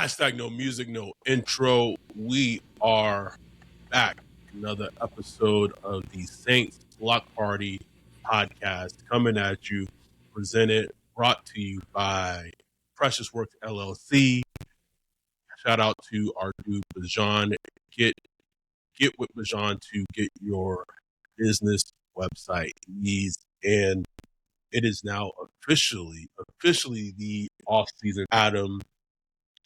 Hashtag no music, no intro. We are back. Another episode of the Saints Block Party podcast coming at you, brought to you by Precious Works LLC. Shout out to our dude Bajan. Get with Bajan to get your business website needs, and it is now officially the off-season. Adam,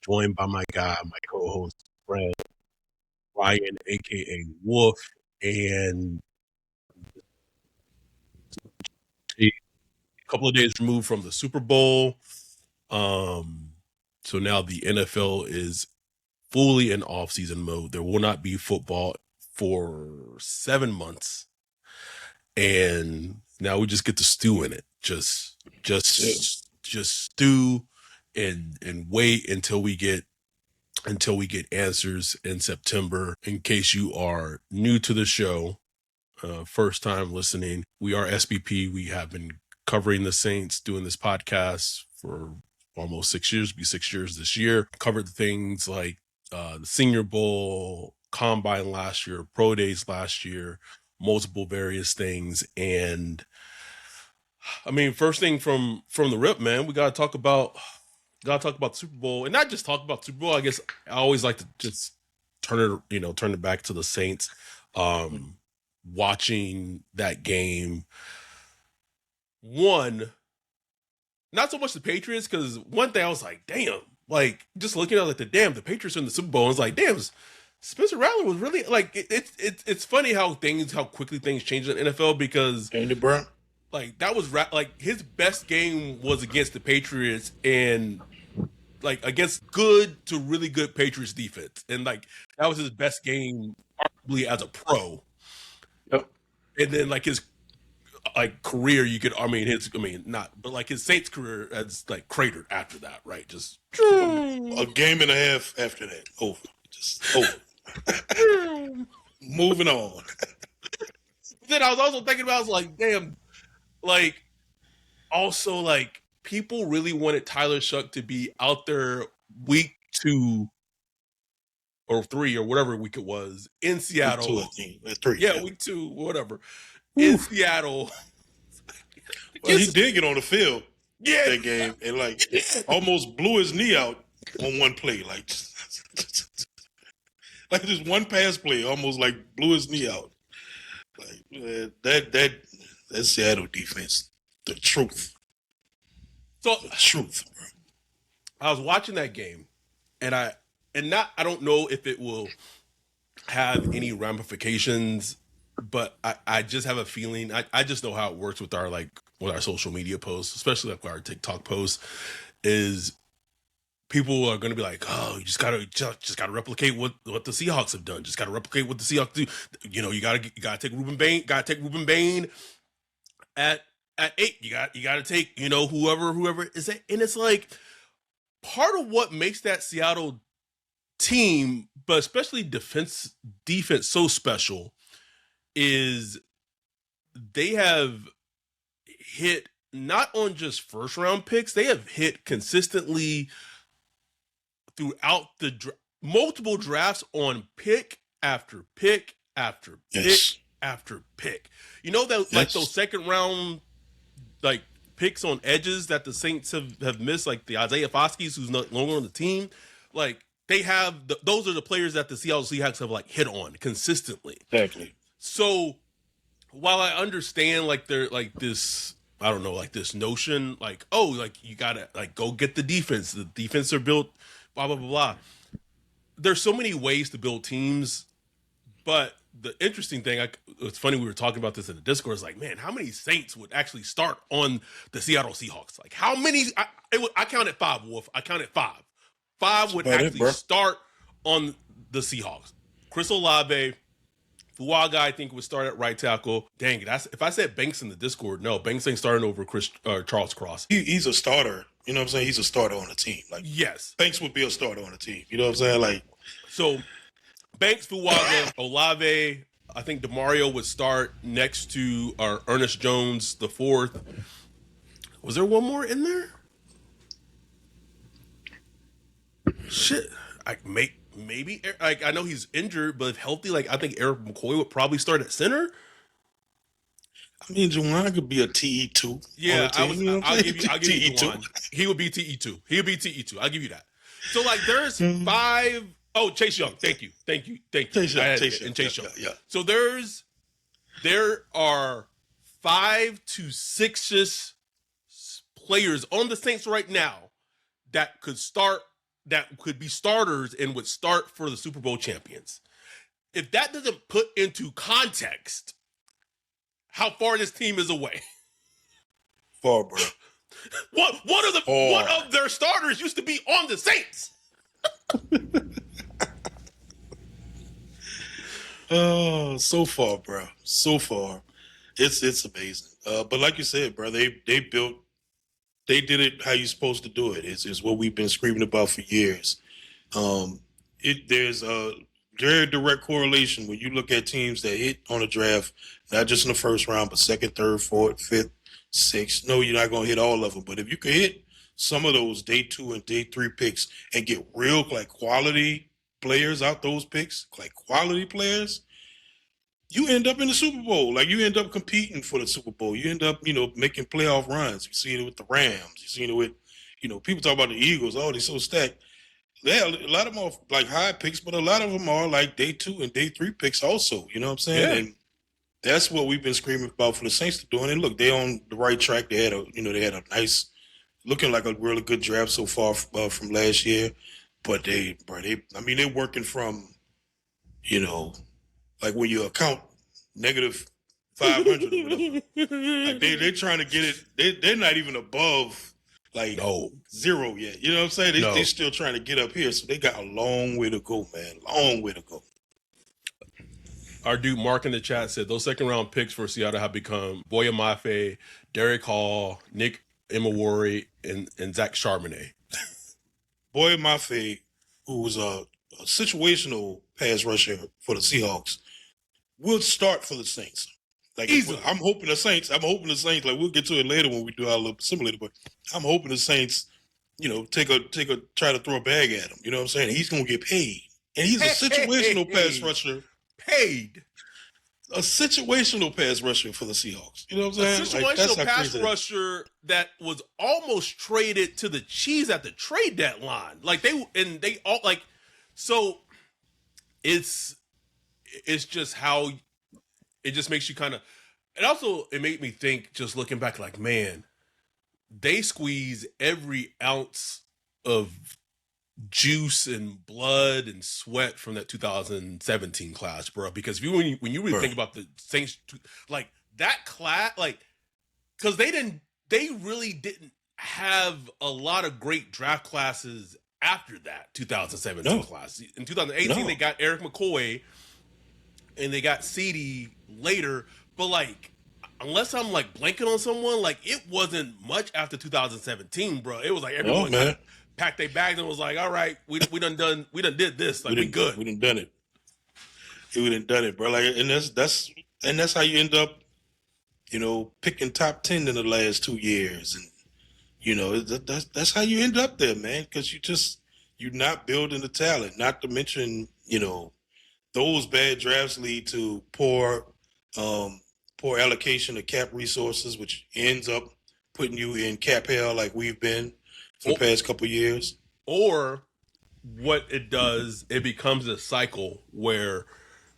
joined by my co-host, friend, Ryan, a.k.a. Wolf, and a couple of days removed from the Super Bowl. So now the NFL is fully in off-season mode. There will not be football for 7 months. And now we just get to stew in it. Just stew and wait until we get answers in September. In case you are new to the show, first time listening, we are SBP. We have been covering the Saints, doing this podcast for almost 6 years. It'll be 6 years this year. Covered things like the Senior Bowl, Combine last year, Pro Days last year, multiple various things. And I mean, first thing from the rip, man, we gotta talk about the Super Bowl, and not just talk about Super Bowl. I guess I always like to just turn it back to the Saints. Watching that game, not so much the Patriots, because one thing I was like, damn, like just looking at the Patriots in the Super Bowl, I was like, damn, Spencer Rattler was really like it's funny how quickly things change in the NFL, because Andy Brown, like that was like his best game was against the Patriots, and like against good to really good Patriots defense, and like that was his best game arguably as a pro. Yep. And then like his career, his Saints career has like cratered after that, right? Just a game and a half after that, over. Moving on. Then I was also thinking about, I was like, damn, like also like people really wanted Tyler Shuck to be out there week 2 or 3 or whatever week it was in Seattle. Week 2, 3. Yeah, week 2, whatever. In Seattle. Well, he did get on the field that game and like almost blew his knee out on one play. Like just one pass play almost like blew his knee out. Like that Seattle defense, the truth. So the truth, bro. I was watching that game, and I don't know if it will have any ramifications, but I just have a feeling. I just know how it works with our social media posts, especially like our TikTok posts, is people are going to be like, oh, you just gotta replicate what the Seahawks have done. Just gotta replicate what the Seahawks do. You know, you gotta take Ruben Bain at 8. You gotta take, whoever is it. And it's like part of what makes that Seattle team, but especially defense so special, is they have hit not on just first round picks, they have hit consistently throughout the multiple drafts on pick after pick after pick after pick. You know that like those second round like picks on edges that the Saints have missed, like the Isaiah Foskey's, who's no longer on the team. Like they have those are the players that the Seattle Seahawks have like hit on consistently. Exactly. So while I understand like they're like this, I don't know, like this notion like, oh, like you gotta like go get the defense. The defense are built, blah blah blah blah. There's so many ways to build teams, but the interesting thing, it's funny, we were talking about this in the Discord, is like, man, how many Saints would actually start on the Seattle Seahawks? Like how many? I counted 5, Wolf. I counted 5. 5 would actually start on the Seahawks. Chris Olave, Fuaga, I think, would start at right tackle. Dang it! If I said Banks in the Discord, no, Banks ain't starting over Charles Cross. He's a starter. You know what I'm saying? He's a starter on the team. Like yes, Banks would be a starter on the team. You know what I'm saying? Like so, Banks, Fuaga, Olave. I think DeMario would start next to Ernest Jones, the 4th. Was there one more in there? Shit, maybe like I know he's injured, but if healthy, like I think Eric McCoy would probably start at center. I mean, Juwan could be a TE2 on the Yeah, team. You know what I'm saying? I'll give you TE2. Dewan. He would be TE2. He would be TE2. I'll give you that. So like there's five oh Chase Young. Thank you. Chase Young, And Chase Young. yeah. So there are 5 to 6 just players on the Saints right now that could be starters and would start for the Super Bowl champions. If that doesn't put into context how far this team is away. Far, bro. One of their starters used to be on the Saints. Oh, so far, bro. So far. It's amazing. But like you said, bro, they did it how you're supposed to do it. It's what we've been screaming about for years. There's a very direct correlation when you look at teams that hit on a draft, not just in the first round, but second, third, fourth, fifth, sixth. No, you're not going to hit all of them. But if you can hit some of those day 2 and day 3 picks and get real like quality players out those picks, like quality players, you end up in the Super Bowl. Like you end up competing for the Super Bowl. You end up, making playoff runs. You see it with the Rams. You see it with, people talk about the Eagles. Oh, they're so stacked. Yeah, a lot of them are like high picks, but a lot of them are like day 2 and day 3 picks also. You know what I'm saying? Yeah. And that's what we've been screaming about for the Saints to do. And look, they're on the right track. They had a nice, looking like a really good draft so far from last year. But they're working from, like when you account negative 500 or whatever. Like they're trying to get it. They're not even above like zero yet. You know what I'm saying? They're still trying to get up here. So they got a long way to go, man. Long way to go. Our dude Mark in the chat said those second round picks for Seattle have become Boya Mafe, Derek Hall, Nick Imawari, and Zach Charbonnet. Boya Mafe, who was a situational pass rusher for the Seahawks, will start for the Saints. Like I'm hoping the Saints. Like we'll get to it later when we do our little simulator. But I'm hoping the Saints, try to throw a bag at him. You know what I'm saying? He's gonna get paid, and he's a situational pass rusher. A situational pass rusher for the Seahawks. You know what I'm saying? A situational pass rusher that was almost traded to the Chiefs at the trade deadline. Like they all like. So it's just how it just makes you kind of. And also it made me think, just looking back, like, man, they squeeze every ounce of juice and blood and sweat from that 2017 class, bro. Because when you really think about the Saints, like that class, like, because they really didn't have a lot of great draft classes after that 2017 class. In 2018, they got Eric McCoy and they got CeeDee later, but like, unless I'm like blanking on someone, like it wasn't much after 2017, bro. It was like everyone kind of packed their bags and was like, all right, we done did this. Like we good. We done it. We done it, bro. Like, and that's how you end up, picking top 10 in the last 2 years. And, that's how you end up there, man. Cause you're not building the talent, not to mention, those bad drafts lead to poor allocation of cap resources, which ends up putting you in cap hell like we've been for the past couple of years. Or what it does, it becomes a cycle where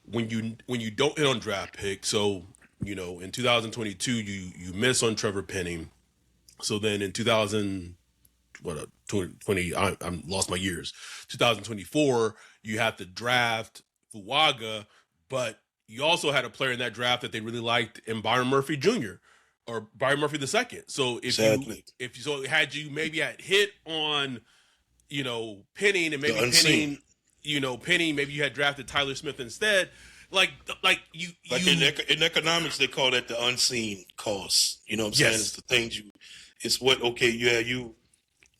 when you don't hit on draft picks, so in 2022 you miss on Trevor Penning, so then in 2020 I'm lost my years. 2024 you have to draft Fuaga, but you also had a player in that draft that they really liked in Byron Murphy Jr. or Byron Murphy II. So had you maybe had hit on, Penning, and maybe Penning, maybe you had drafted Tyler Smith instead. In economics they call that the unseen costs. You know what I'm saying? It's the things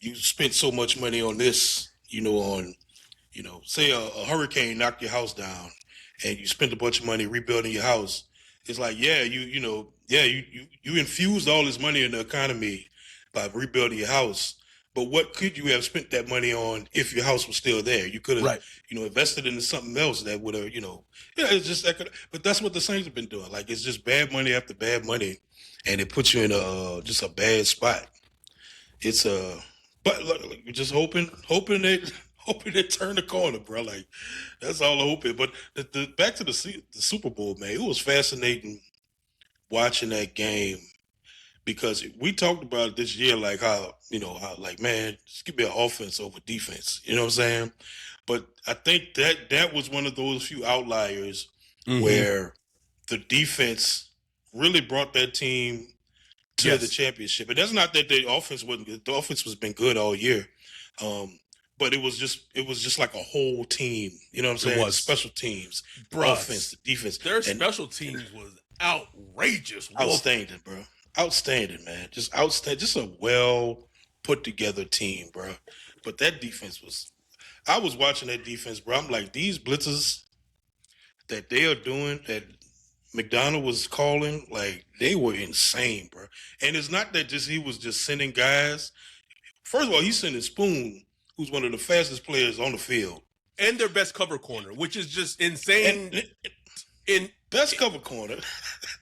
you spent so much money on this, say a hurricane knocked your house down and you spent a bunch of money rebuilding your house. It's like, you infused all this money in the economy by rebuilding your house, But what could you have spent that money on if your house was still there? You could have, Right. invested into something else that would have, it's just that. But that's what the Saints have been doing. Like it's just bad money after bad money, and it puts you in just a bad spot. It's but look, we're just hoping they turn the corner, bro. Like that's all I'm hoping. But back to the Super Bowl, man. It was fascinating watching that game because we talked about it this year, like how like man, just give me an offense over defense. You know what I'm saying? But I think that was one of those few outliers where the defense really brought that team to the championship. And that's not that the offense wasn't good. The offense has been good all year. But it was just like a whole team. You know what I'm saying? It was. Special teams, Bruh, offense, defense. Their special teams was outrageous. Outstanding, bro. Outstanding, man. Just outstanding. Just a well put together team, bro. But that defense was. I was watching that defense, bro. I'm like, these blitzes that they are doing, that McDonald was calling, like they were insane, bro. And it's not that he was just sending guys. First of all, he's sending Spoon, who's one of the fastest players on the field, and their best cover corner, which is just insane. Best cover corner.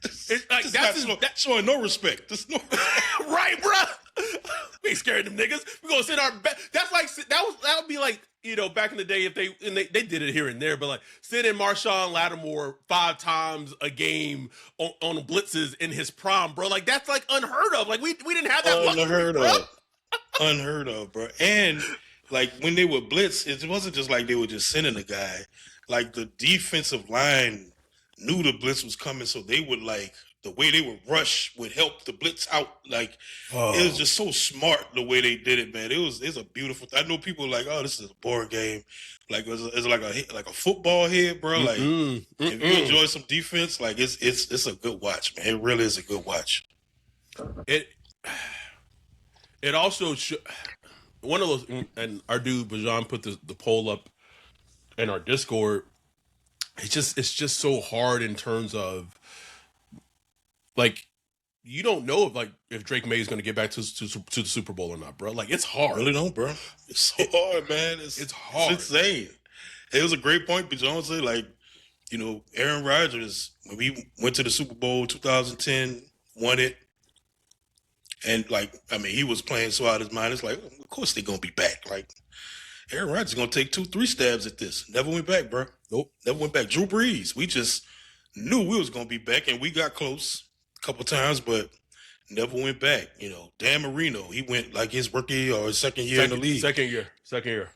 It's like that's showing no respect. Right, bro. We ain't scared of them niggas. We gonna send our best. That's like that would be like back in the day if they did it here and there, but like sending Marshawn Lattimore 5 times a game on blitzes in his prime, bro. Like that's like unheard of. Like we didn't have that luxury, Unheard of, bro. And like when they would blitz, it wasn't just like they were just sending a guy. Like the defensive line knew the blitz was coming, so they would the way they would rush would help the blitz out. Like it was just so smart the way they did it, man. It's a beautiful. I know people are like, oh, this is a boring game. Like it's like a football head, bro. Like if you enjoy some defense, like it's a good watch, man. It really is a good watch. It also one of those, and our dude Bajan put the poll up in our Discord. It's just so hard in terms of like you don't know if Drake May is going to get back to the Super Bowl or not, bro. Like it's hard. I really don't, bro. It's so hard, man. It's hard. It's insane. It was a great point, Bajan said. Like Aaron Rodgers when we went to the Super Bowl 2010, won it. And he was playing so out of his mind. It's like, of course they're gonna be back. Like Aaron Rodgers is gonna take 2-3 stabs at this. Never went back, bro. Nope, never went back. Drew Brees, we just knew we was gonna be back, and we got close a couple times, but never went back. Dan Marino, he went like his rookie or his second year in the league. Second year.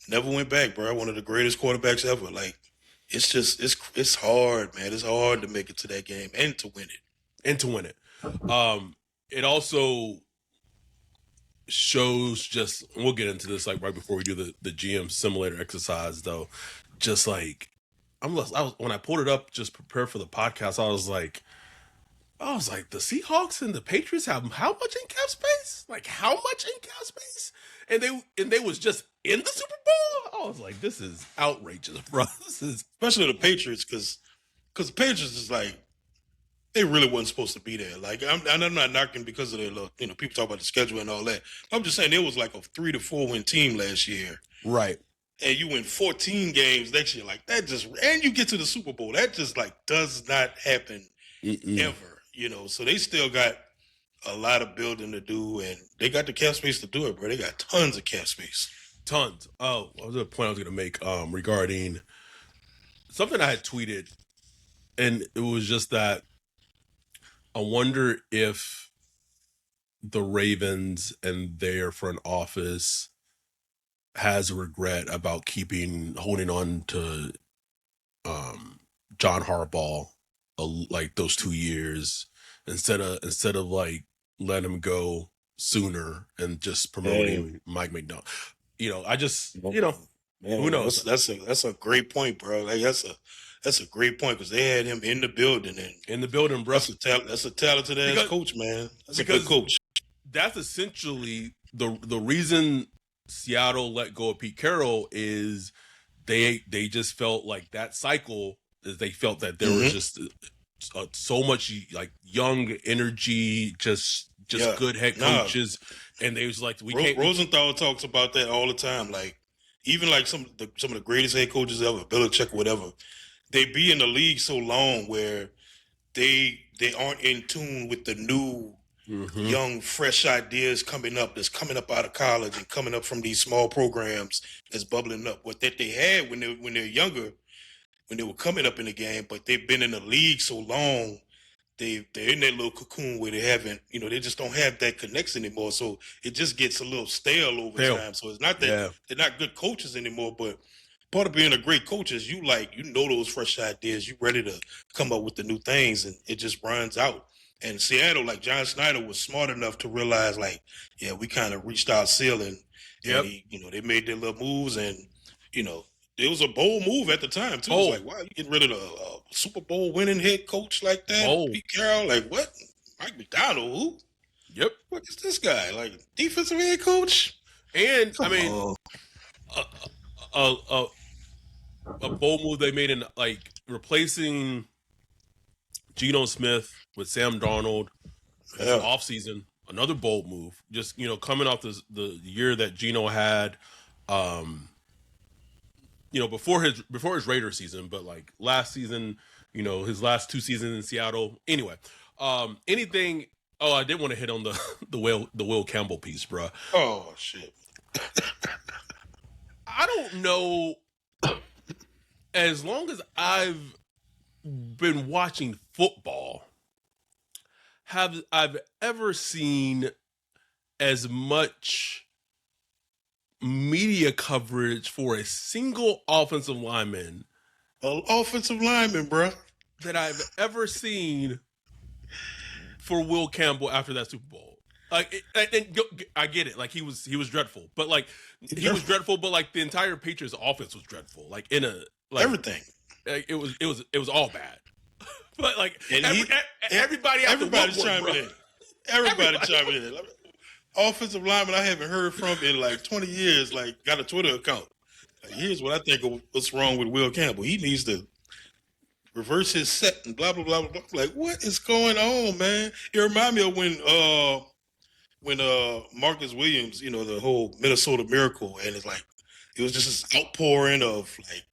Never went back, bro. One of the greatest quarterbacks ever. Like it's just it's hard, man. It's hard to make it to that game and to win it. It also shows just, we'll get into this like right before we do the GM simulator exercise though. Just like when I pulled it up, just prepared for the podcast, I was like, the Seahawks and the Patriots have how much in cap space? Like how much in cap space? And they was just in the Super Bowl. I was like, this is outrageous, bro. This is especially the Patriots because the Patriots is like. They really wasn't supposed to be there. Like I'm not knocking because of their people talk about the schedule and all that. I'm just saying it was like a 3 to 4 win team last year, right? And you win 14 games next year, like that and you get to the Super Bowl. That just does not happen ever, So they still got a lot of building to do, and they got the cap space to do it, bro. They got tons of cap space, tons. Oh, what was the point I was going to make regarding something I had tweeted, and it was just that. I wonder if the Ravens and their front office has a regret about holding on to John Harbaugh like those 2 years instead of like letting him go sooner and just promoting Mike McDonald. I just man, who knows? That's a great point, bro. Like that's a great point because they had him in the building bro. That's a talented ass coach, man. That's a good coach. That's essentially the reason Seattle let go of Pete Carroll is they just felt like that cycle is they felt that there was just so much like young energy, just good head coaches and they was like, we can't. Rosenthal talks about that all the time. Like even like some of the greatest head coaches ever, Belichick, or whatever, they be in the league so long where they aren't in tune with the new young, fresh ideas that's coming up out of college and coming up from these small programs that's bubbling up. What that they had when they're younger, when they were coming up in the game, but they've been in the league so long, they're in that little cocoon where they haven't, they just don't have that connection anymore. So it just gets a little stale over time. So it's not that they're not good coaches anymore, but part of being a great coach is you know those fresh ideas, you ready to come up with the new things, and it just runs out. And Seattle, like John Snyder was smart enough to realize, like, yeah, we kind of reached our ceiling. Yep. And they made their little moves, and it was a bold move at the time too. It was like, wow, you getting rid of a Super Bowl winning head coach like that? Pete Carroll, like what? Mike McDonald, who? Yep. What is this guy? Like defensive head coach? And I mean, a bold move they made in like replacing Geno Smith with Sam Darnold as an offseason. Another bold move. Just coming off the year that Geno had. Before his Raider season, but like last season, his last 2 seasons in Seattle. Anyway, anything. Oh, I did want to hit on the Will Campbell piece, bro. Oh shit. I don't know. As long as I've been watching football, have I've ever seen as much media coverage for a single offensive lineman, bro, that I've ever seen for Will Campbell after that Super Bowl. Like, I get it. Like he was dreadful, but like he was dreadful, but like the entire Patriots offense was dreadful. Like everything. It was all bad. But like everybody's chiming in. Everybody chiming in. Offensive lineman I haven't heard from in like 20 years, like got a Twitter account. Like, here's what I think of what's wrong with Will Campbell. He needs to reverse his set and blah blah blah blah. Like, what is going on, man? It reminded me of when Marcus Williams, the whole Minnesota Miracle, and it's like it was just this outpouring of like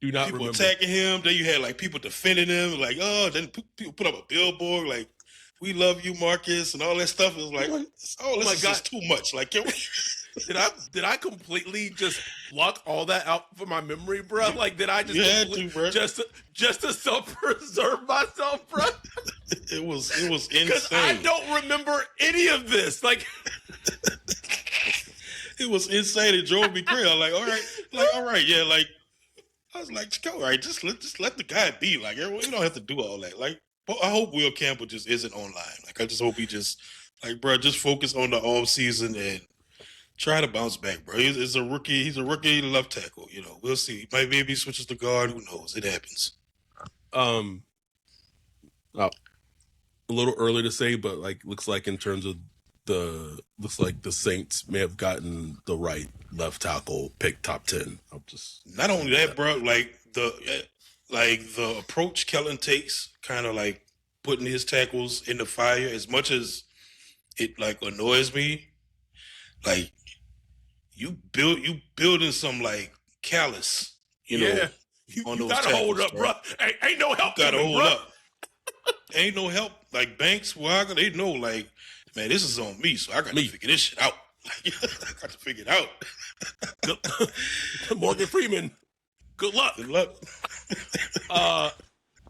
people attacking him. Then you had like people defending him, like, then people put up a billboard like, "We love you, Marcus," and all that stuff. It was like, this is just too much. Like, can we? Did I completely just block all that out from my memory, bro? Like, did I just to self-preserve myself, bro? It was insane. Because I don't remember any of this. Like, it was insane. It drove me crazy. I'm like, all right, yeah. Like, I was like, all right, just let the guy be. Like, you don't have to do all that. Like, I hope Will Campbell just isn't online. Like, I just hope he just, like, bro, just focus on the off season and try to bounce back, bro. He's a rookie. He's a rookie left tackle. We'll see. Maybe he switches to guard. Who knows? It happens. A little early to say, but like, looks like in terms of the Saints may have gotten the right left tackle pick top 10. Not only that, bro. Like the approach Kellen takes, kind of like putting his tackles in the fire. As much as it like annoys me, like you building some like callous, you on those gotta tackles, hold up, bro. Ain't no help. You gotta hold up. Ain't no help. Like Banks, they know, like, man, this is on me, so I got to figure this shit out. Like, I got to figure it out. Morgan Freeman, good luck. Good luck.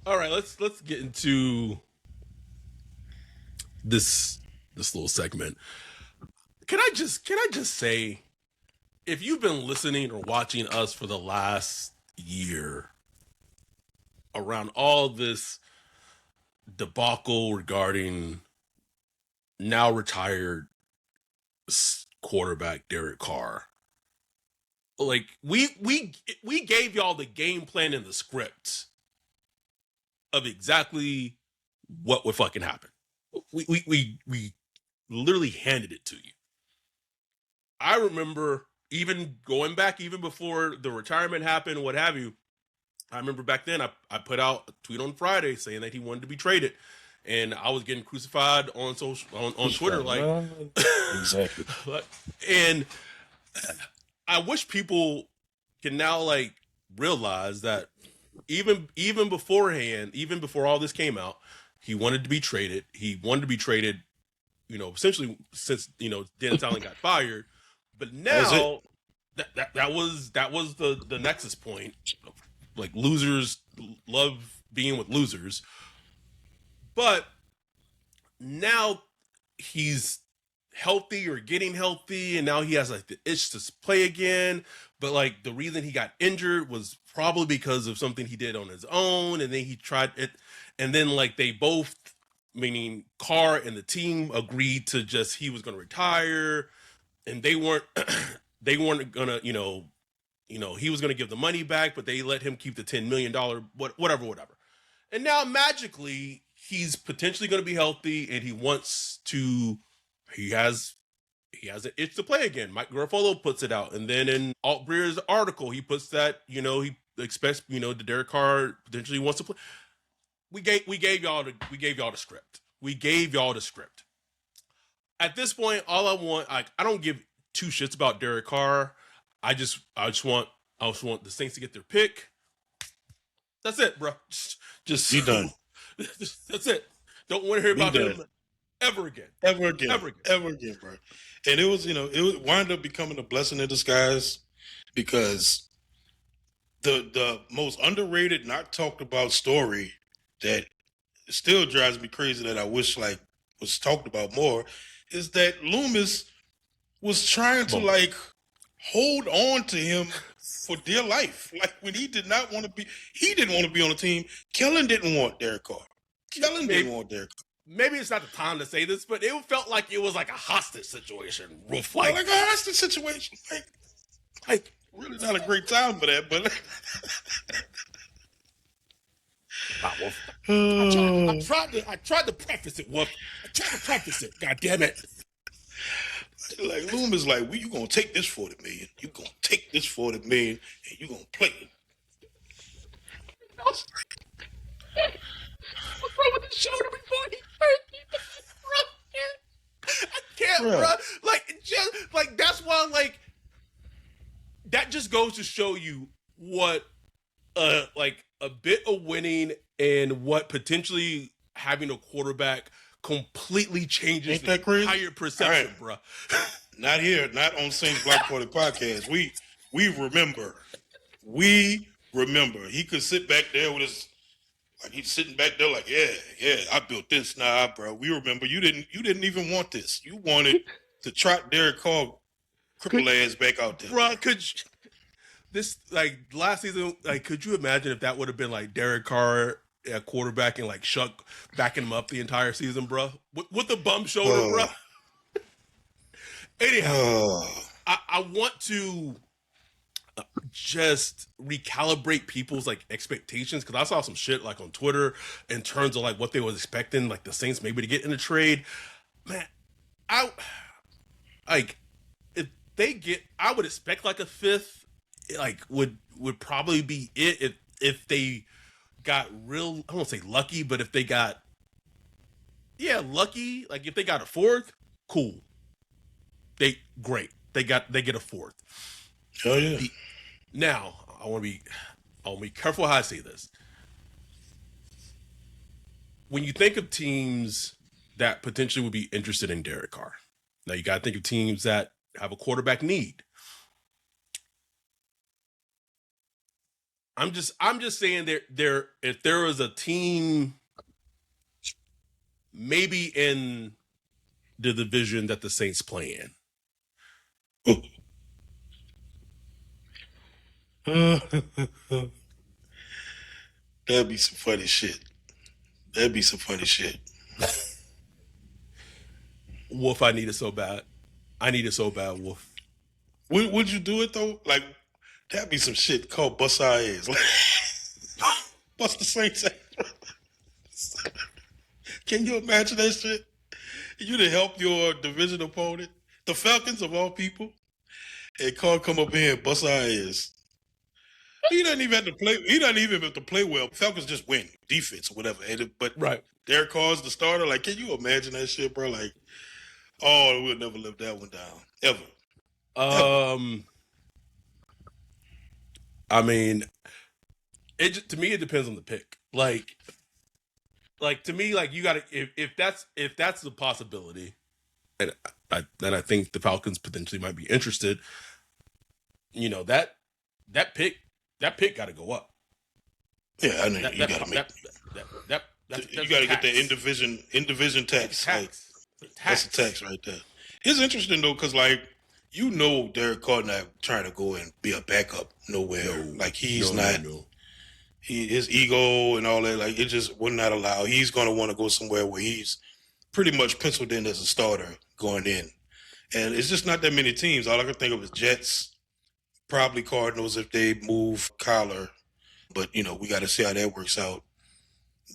All right, let's get into this little segment. Can I just say, if you've been listening or watching us for the last year around all this debacle regarding now retired quarterback Derek Carr, like we gave y'all the game plan and the script of exactly what would fucking happen. We literally handed it to you. I remember even going back, even before the retirement happened, what have you. I remember back then I put out a tweet on Friday saying that he wanted to be traded. and I was getting crucified on Twitter, like, exactly. and I wish people can now like realize that even beforehand, even before all this came out, he wanted to be traded. He wanted to be traded, essentially since Dennis Allen got fired. But now that was the nexus point. Like, losers love being with losers, but now he's healthy or getting healthy, and now he has like the itch to play again. But like, the reason he got injured was probably because of something he did on his own, and then he tried it, and then like they both, meaning Carr and the team, agreed to just he was going to retire, and they weren't they weren't gonna he was going to give the money back, but they let him keep the $10 million, whatever. And now magically he's potentially going to be healthy, and he has an itch to play again. Mike Garofalo puts it out, and then in Alt Breer's article, he puts that he expects the Derek Carr potentially wants to play. We gave y'all the script. We gave y'all the script. At this point, all I want, I don't give two shits about Derek Carr. I just want the Saints to get their pick. That's it, bro. Just be done. That's it. Don't want to hear about him ever again, bro. And it was, it wound up becoming a blessing in disguise, because the most underrated, not talked about story that still drives me crazy, that I wish like was talked about more, is that Loomis was trying to like hold on to him for dear life. Like, when he didn't want to be on the team. Kellen didn't want Derek Carr. Didn't want Derek Carr. Maybe it's not the time to say this, but it felt like it was like a hostage situation. Like a hostage situation. Like really not a great time for that, but I tried to preface it, Wolf. I tried to preface it. God damn it. Like, Loomis, like, you gonna take this $40 million. You gonna take this $40 million, and you gonna play it. What's wrong with the shoulder before he hurt? I can't, bro. Like, that's why, like, that just goes to show you what, like, a bit of winning and what potentially having a quarterback completely changes the entire perception, right, bro. Not here, not on Saints Block Party Podcast. We remember. We remember. He could sit back there with his, like, he's sitting back there like, yeah, I built this. Nah, bro. We remember. You didn't even want this. You wanted to trot Derek Carr cripple ass back out there. Bro, this, like, last season, like, could you imagine if that would have been like Derek Carr at quarterback and like Shuck backing him up the entire season, bro, with the bum shoulder, bro. Anyhow, I want to just recalibrate people's like expectations, because I saw some shit like on Twitter in terms of like what they was expecting, like the Saints maybe to get in a trade. Man, if they get, I would expect like a fifth, like would probably be it if they got real, I won't say lucky, but if they got lucky, like if they got a fourth, cool. They get a fourth. Oh yeah. Now I want to be careful how I say this. When you think of teams that potentially would be interested in Derek Carr, now you got to think of teams that have a quarterback need. I'm just saying there if there was a team maybe in the division that the Saints play in. That'd be some funny shit. Wolf, I need it so bad. Wolf. Would you do it though? Like, that'd be some shit called bust our ass. Bust the Saints ass. Can you imagine that shit? You to help your division opponent, the Falcons of all people, and Carr come up here and bust our ass. He doesn't even have to play. He doesn't even have to play well. Falcons just win defense or whatever. But right, Derek Carr's the starter. Like, can you imagine that shit, bro? Like, oh, we'll never live that one down. Ever. I mean, to me it depends on the pick. Like to me, like you got to if that's the possibility, and I think the Falcons potentially might be interested. You know that pick got to go up. Yeah, I know you got to make you got to get that in division tax. That's a tax right there. It's interesting though, because like Derek Carr not trying to go and be a backup nowhere. Like he's not. No. His ego and all that, like it just would not allow. He's going to want to go somewhere where he's pretty much penciled in as a starter going in, and it's just not that many teams. All I can think of is Jets, probably Cardinals if they move Kyler, but we got to see how that works out.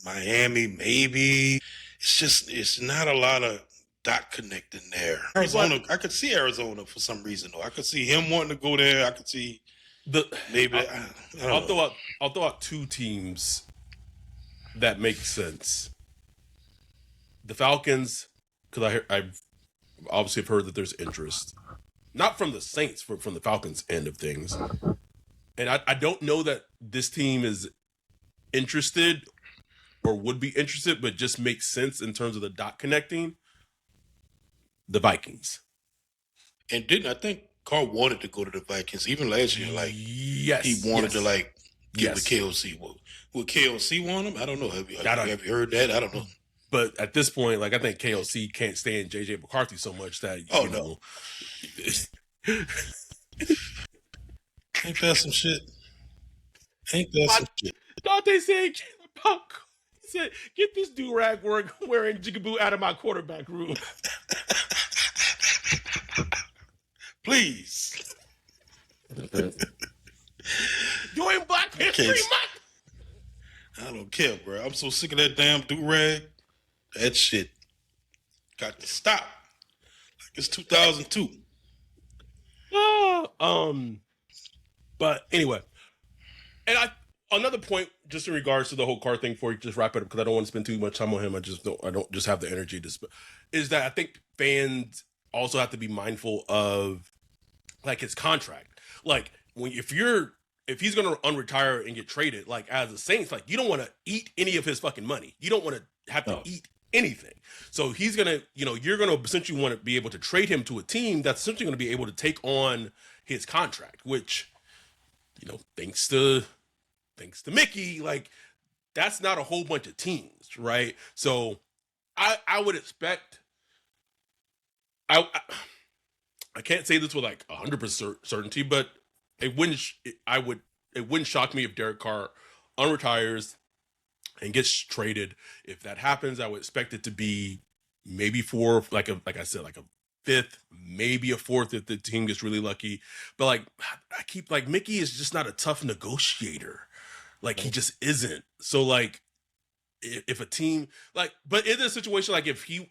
Miami, maybe. It's not a lot of dot connecting there. Arizona, I could see Arizona for some reason though. I could see him wanting to go there. I could see maybe. I'll throw out two teams that make sense. The Falcons, because I've obviously heard that there's interest, not from the Saints, but from the Falcons end of things. And I don't know that this team is interested or would be interested, but just makes sense in terms of the dot connecting. The Vikings. And didn't I think Carr wanted to go to the Vikings even last year? Like, yes, he wanted to get with KOC. Would KOC want him? I don't know. Have you heard that? I don't know. But at this point, like I think KOC can't stand JJ McCarthy so much that no. Ain't that some shit? Dante said, "Get this do-rag wearing jigaboo out of my quarterback room." Please. During Black History Month. I don't care, bro. I'm so sick of that damn do-rag. That shit got to stop. Like it's 2002. But anyway, and another point, just in regards to the whole Carr thing, before you just wrap it up, because I don't want to spend too much time on him. I don't just have the energy to. Is that I think fans also have to be mindful of like his contract. Like if he's gonna unretire and get traded, like as a Saints, like you don't want to eat any of his fucking money. You don't want to have to eat anything. So he's gonna, you're gonna essentially want to be able to trade him to a team that's essentially gonna be able to take on his contract, which, thanks to Mickey, like that's not a whole bunch of teams, right? So I would expect. I can't say this with like 100% certainty, but it wouldn't shock me if Derek Carr unretires and gets traded. If that happens, I would expect it to be maybe like I said, like a fifth, maybe a fourth if the team gets really lucky. But like I keep like Mickey is just not a tough negotiator. Like he just isn't. So like if a team but in this situation, like if he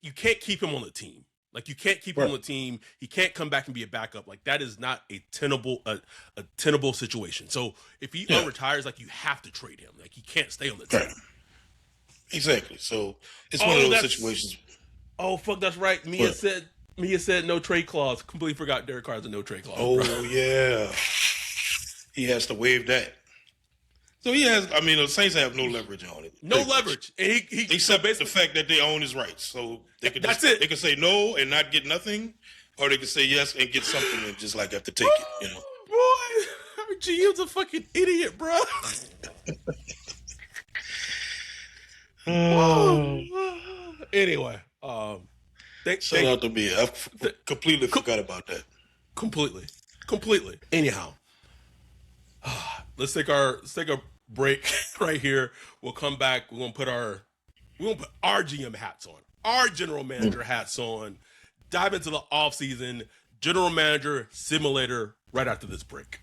you can't keep him on the team. Like you can't keep him on the team. He can't come back and be a backup. Like that is not a tenable situation. So if he retires, like you have to trade him. Like he can't stay on the team. Exactly. So it's one of those situations. Oh fuck, that's right. Mia said no trade clause. Completely forgot Derek Carr has a no trade clause. Oh yeah, he has to waive that. So he has. I mean, the Saints have no leverage on it. No leverage. And he except the fact that they own his rights. So they could that's it. They could say no and not get nothing, or they could say yes and get something and just like have to take it. Boy, our GM's a fucking idiot, bro. Anyway, shout out to me. I completely forgot about that. Completely. Anyhow, let's take a break right here. We'll come back. We're gonna put our GM hats on, our general manager hats on. Dive into the offseason general manager simulator right after this break.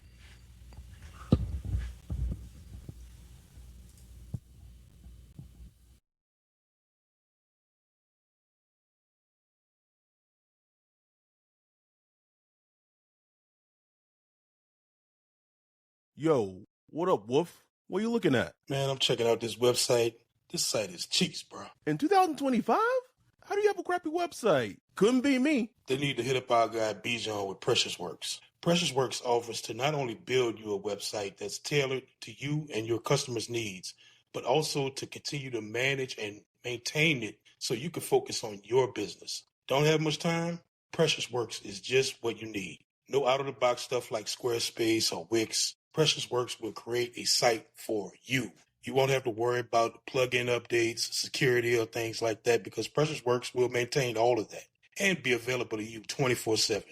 Yo, what up, Wolf? What are you looking at? Man, I'm checking out this website. This site is cheeks, bro. In 2025? How do you have a crappy website? Couldn't be me. They need to hit up our guy Bijan with Precious Works. Precious Works offers to not only build you a website that's tailored to you and your customers' needs, but also to continue to manage and maintain it so you can focus on your business. Don't have much time? Precious Works is just what you need. No out-of-the-box stuff like Squarespace or Wix. Precious Works will create a site for you. You won't have to worry about plugin updates, security, or things like that because Precious Works will maintain all of that and be available to you 24/7.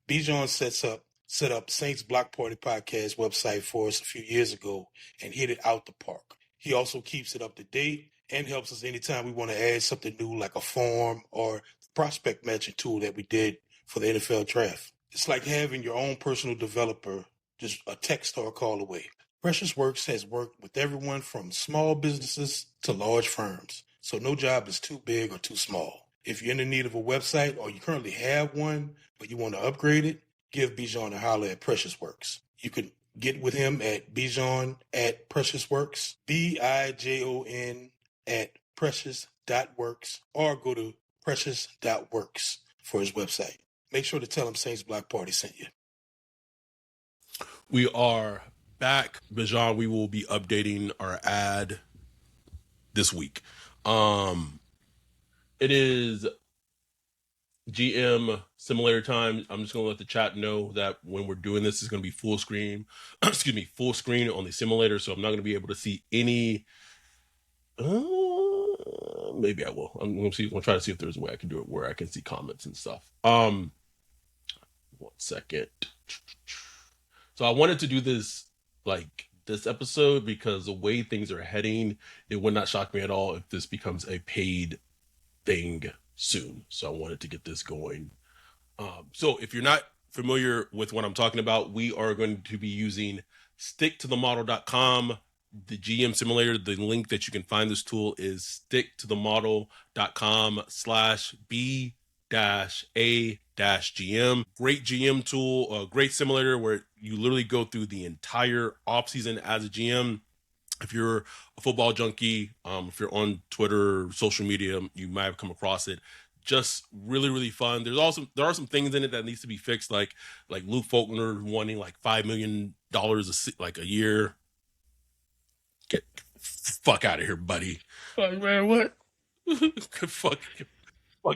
Bijan set up Saints Block Party Podcast website for us a few years ago and hit it out the park. He also keeps it up to date and helps us anytime we want to add something new like a form or the prospect matching tool that we did for the NFL draft. It's like having your own personal developer just a text or a call away. Precious Works has worked with everyone from small businesses to large firms, so no job is too big or too small. If you're in the need of a website or you currently have one, but you want to upgrade it, give Bijan a holler at Precious Works. You can get with him at Bijan at Precious Works, BIJON at precious.works, or go to precious.works for his website. Make sure to tell him Saints Block Party sent you. We are back. Bijan, we will be updating our ad this week. It is GM simulator time. I'm just going to let the chat know that when we're doing this, it's going to be full screen. Full screen on the simulator. So I'm not going to be able to see any. Maybe I will. I'm going to try to see if there's a way I can do it where I can see comments and stuff. 1 second. So I wanted to do this this episode because the way things are heading, it would not shock me at all if this becomes a paid thing soon. So I wanted to get this going. So if you're not familiar with what I'm talking about, we are going to be using sticktothemodel.com, the GM simulator. The link that you can find this tool is sticktothemodel.com/B-A-GM. Great GM tool, a great simulator where you literally go through the entire offseason as a GM. If you're a football junkie, if you're on Twitter, social media, you might have come across it. Just really, really fun. There are some things in it that needs to be fixed, like Luke Faulkner wanting like $5 million a year. Get fuck out of here, buddy. Like, man, what? fuck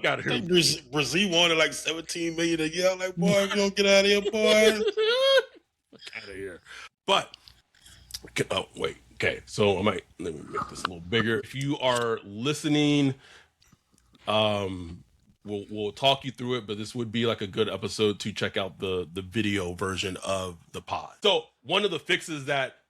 out of here. Brazil wanted like $17 million a year. I'm like, boy, if you don't get out of here, boy. Fuck out of here. But wait. Okay, so let me make this a little bigger. If you are listening, we'll talk you through it, but this would be like a good episode to check out the video version of the pod. So one of the fixes that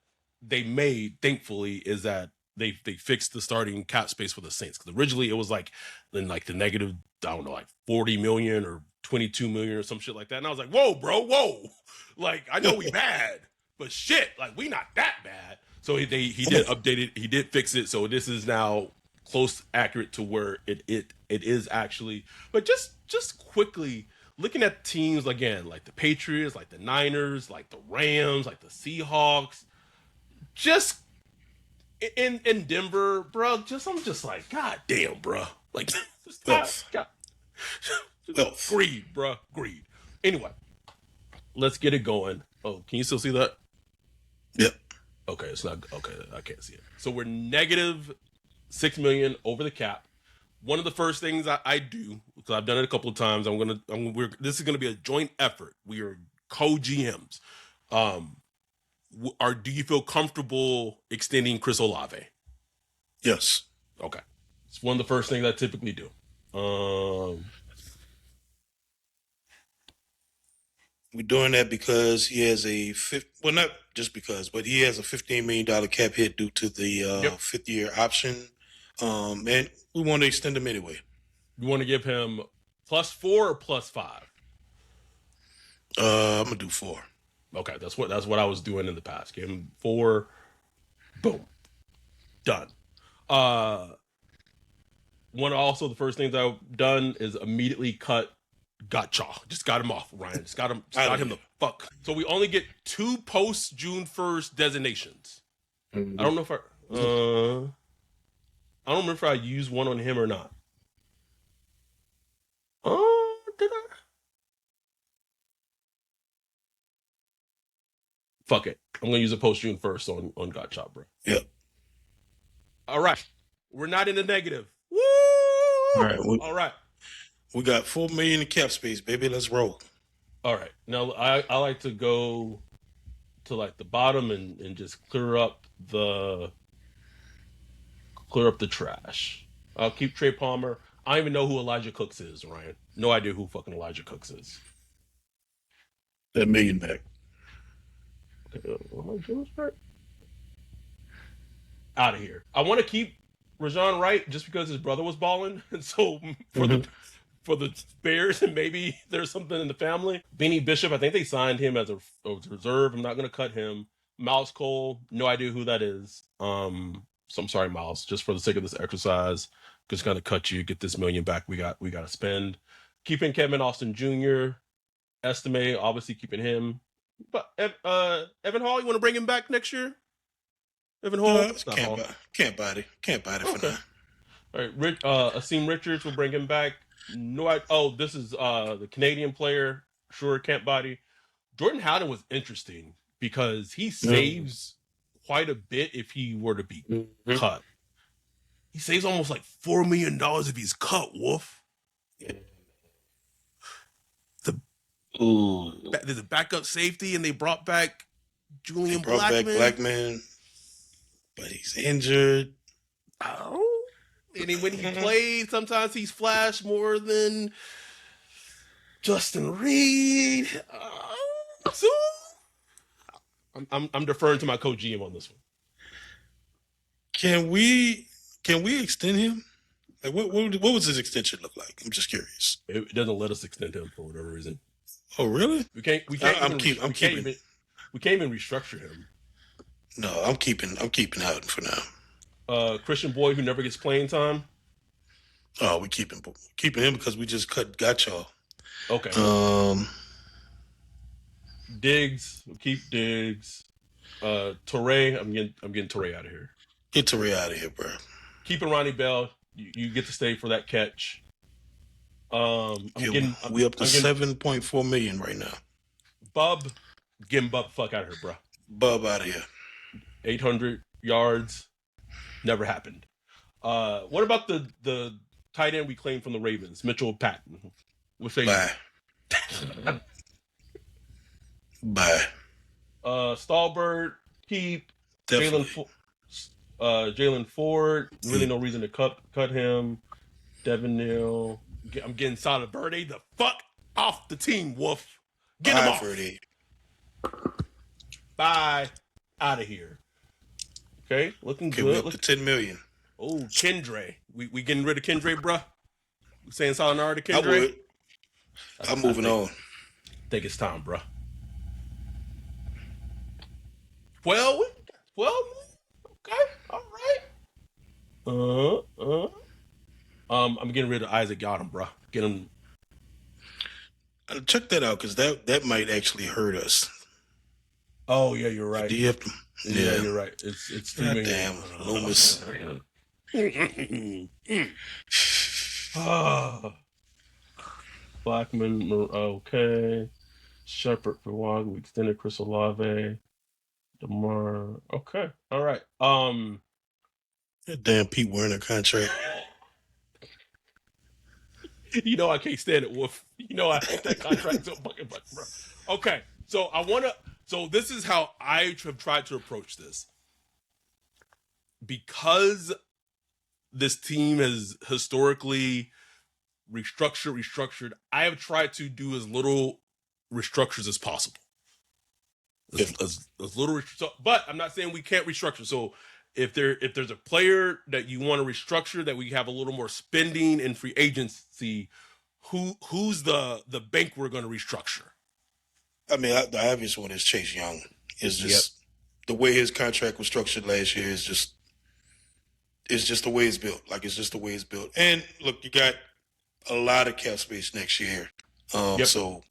they made, thankfully, is that they fixed the starting cap space for the Saints. Because originally it was like the negative, I don't know, like 40 million or 22 million or some shit like that. And I was like, whoa, bro, whoa. Like, I know we bad, but shit, like we not that bad. So he did update it. He did fix it. So this is now close, accurate to where it is actually. But just quickly looking at teams again, like the Patriots, like the Niners, like the Rams, like the Seahawks, just in Denver, bro. I'm just like, God damn, bro. Like, greed, bro, greed. Anyway, let's get it going. Oh, can you still see that? Yep. Okay, it's not okay. I can't see it. So we're negative $6 million over the cap. One of the first things I do, because I've done it a couple of times, this is gonna be a joint effort. We are co-GMs. Do you feel comfortable extending Chris Olave? Yes. Okay, it's one of the first things I typically do. We're doing that because he has not just because, but he has a $15 million cap hit due to the fifth-year option, and we want to extend him anyway. You want to give him +4 or +5? I'm gonna do 4. Okay, that's what I was doing in the past. Give him 4. Boom, done. The first things I've done is immediately cut Gotcha. Just got him off, Ryan. Just got him the fuck. So we only get 2 post June 1st designations. Mm-hmm. I don't know if I don't remember if I used one on him or not. Did I? Fuck it. I'm gonna use a post June 1st on Godchop, bro. Yep. All right. We're not in the negative. Woo! All right. We got $4 million in cap space, baby. Let's roll. All right. Now I like to go to like the bottom and just clear up the trash. I'll keep Trey Palmer. I don't even know who Elijah Cooks is, Ryan. No idea who fucking Elijah Cooks is. That $1 million back. Okay, am I doing this right? Out of here. I want to keep Rajon Wright just because his brother was balling, and so for the Bears, and maybe there's something in the family. Benny Bishop, I think they signed him as a reserve. I'm not going to cut him. Miles Cole, no idea who that is. So I'm sorry, Miles. Just for the sake of this exercise, just going to cut you. Get this $1 million back. We got to spend. Keeping Kevin Austin Jr. Estimate, obviously keeping him. But Evan Hall, you want to bring him back next year? Evan Hall, can't buy it for now. All right, Asim Richards will bring him back. This is the Canadian player. Sure, can't body. Jordan Howden was interesting because he saves quite a bit if he were to be cut. He saves almost like $4 million if he's cut, Wolf. Yeah. There's a backup safety, and they brought back Julian Blackman, but he's injured. Oh, and when he played, sometimes he's flashed more than Justin Reed. So I'm deferring to my co-GM on this one. Can we extend him? Like what was his extension look like? I'm just curious. It doesn't let us extend him for whatever reason. Oh, really? We can't. We can't even restructure him. No, I'm keeping Howden for now. Christian Boyd, who never gets playing time. Oh, we keeping him because we just cut Gotcha. Okay. Diggs, we'll keep Diggs. Torrey, I'm getting Torrey out of here. Get Torrey out of here, bro. Keeping Ronnie Bell. You get to stay for that catch. We up to $7.4 million right now. Bub, getting Bub fuck out of here, bro. Bub out of here. 800 yards, never happened. What about the tight end we claimed from the Ravens, Mitchell Patton? We'll say bye. Bye. Stallbird, keep. Jalen Ford, really no reason to cut him. Devin Neal. I'm getting Solid Verde the fuck off the team, Wolf. Get him off. Verde. Bye. Out of here. Okay, looking good. Up to $10 million. Oh, Kendre. We getting rid of Kendre, bruh? We saying sayonara to Kendre? I would. I'm moving on. I think it's time, bruh. 12? Okay, all right. I'm getting rid of Isaac Yadam, bro. Get him. Check that out because that might actually hurt us. Oh yeah, you're right. Do you have to? Yeah, you're right. It's God damn Loomis. Blackman, okay. Shepard for Wag. We extended Chris Olave. DeMar. Okay, all right. That damn Pete Werner contract. You know I can't stand it, Wolf. You know I hate that contract so fucking much, bro. Okay, so So this is how I have tried to approach this. Because this team has historically restructured, I have tried to do as little restructures as possible. As little, but I'm not saying we can't restructure. So if there's a player that you want to restructure, that we have a little more spending and free agency, who's the bank we're going to restructure? I mean, the obvious one is Chase Young. It's just the way his contract was structured last year is just the way it's built. Like, it's just the way it's built. And look, you got a lot of cap space next year. So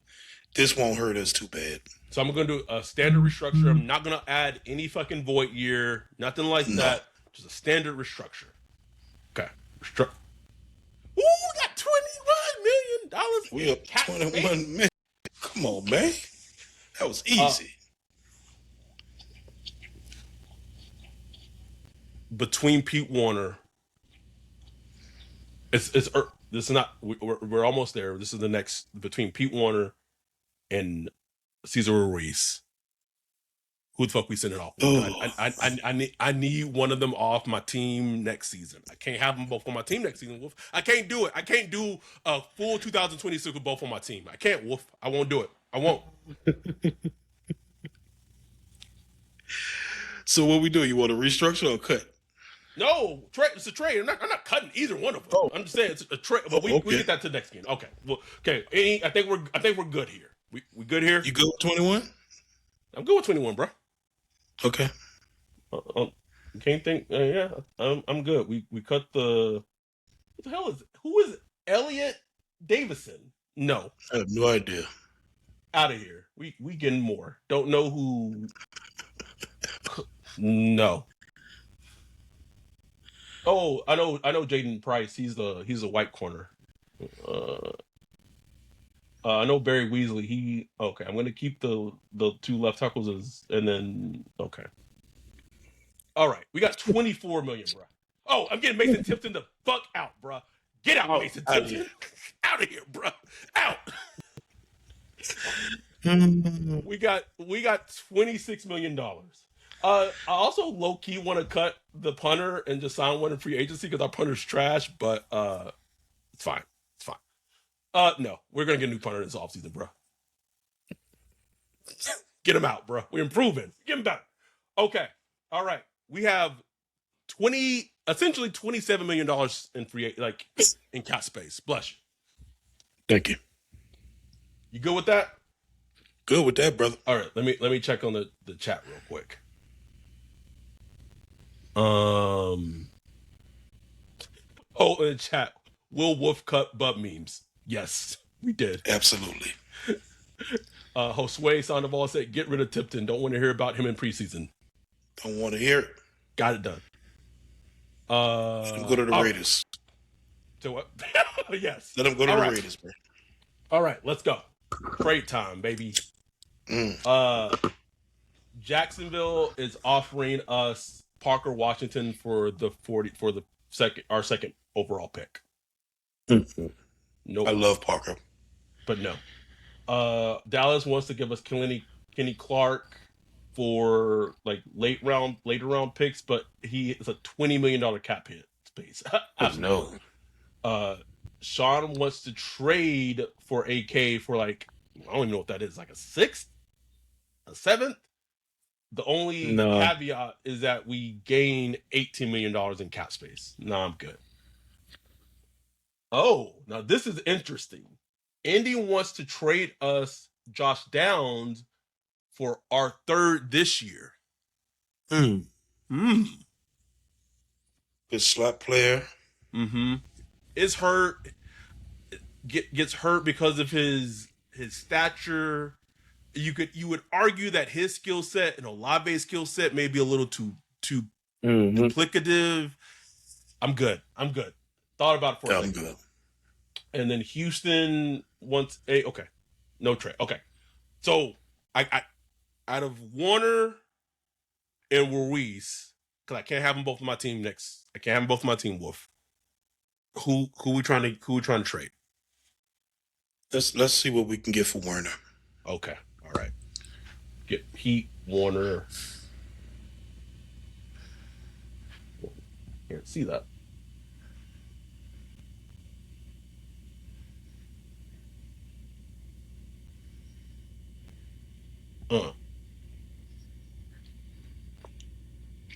this won't hurt us too bad. So I'm going to do a standard restructure. I'm not going to add any fucking void year, nothing like that. Just a standard restructure. Ooh, we got $21 million We in up cap 21 space. million. Come on, man. That was easy. Between Pete Warner, this is not. We're almost there. This is the next between Pete Warner and Cesar Ruiz. Who the fuck we send it off with? I need one of them off my team next season. I can't have them both on my team next season, Wolf. I can't do it. I can't do a full 2026 with both on my team. I can't, Wolf. I won't do it. I won't. So what we do? You want to restructure or cut? No, it's a trade. I'm not cutting either one of them. Oh. I'm just saying it's a trade. But we get that to the next game. Okay. Well, okay. I think we're good here. We good here. You good with 21? I'm good with 21, bro. Okay. Can't think. Yeah, I'm good. We cut the. What the hell is? Who is Elliot Davison? No, I have no idea. out of here. We getting more. Don't know who. No. Oh, I know Jaden Price. He's a white corner. I know Barry Weasley. Okay. I'm gonna keep the two left tackles and then okay. All right, we got 24 million, bro. Oh, I'm getting Mason Tipton the fuck out, bro. Get out, Mason Tipton. Out of here, bro. Out. we got $26 million. I also low key want to cut the punter and just sign one in free agency because our punter's trash, but it's fine. It's fine. No, we're gonna get a new punter this offseason, bro. Get him out, bro. We're improving. Get him better. Okay. All right. We have essentially $27 million in cap space. Bless you. Thank you. You good with that? Good with that, brother. All right, let me check on the chat real quick. Oh, in the chat, will Wolf cut butt memes? Yes, we did. Absolutely. Josue Sandoval said, "Get rid of Tipton. Don't want to hear about him in preseason." Don't want to hear it. Got it done. Let him go to the Raiders. So what? Yes. Let him go to the Raiders, bro. All right, let's go. Trade time, baby. Jacksonville is offering us Parker Washington for our second overall pick. No, I love Parker, but no. Dallas wants to give us Kenny Clark for like later round picks, but he is a $20 million cap hit space. No. Sean wants to trade for AK for like, I don't even know what that is, like a 6th, a 7th. The only caveat is that we gain $18 million in cap space. No, I'm good. Oh, now this is interesting. Indy wants to trade us Josh Downs for our 3rd this year. Good slot player. Is hurt. Gets hurt because of his stature. You would argue that his skill set and Olave's skill set may be a little too duplicative. I'm good. Thought about it for a second. I'm good. And then Houston wants no trade. Okay, so I out of Warner and Ruiz, because I can't have them both on my team next. I can't have them both on my team. Wolf. Who we trying to trade? Let's see what we can get for Warner. Okay, all right. Get Pete Warner. Can't see that.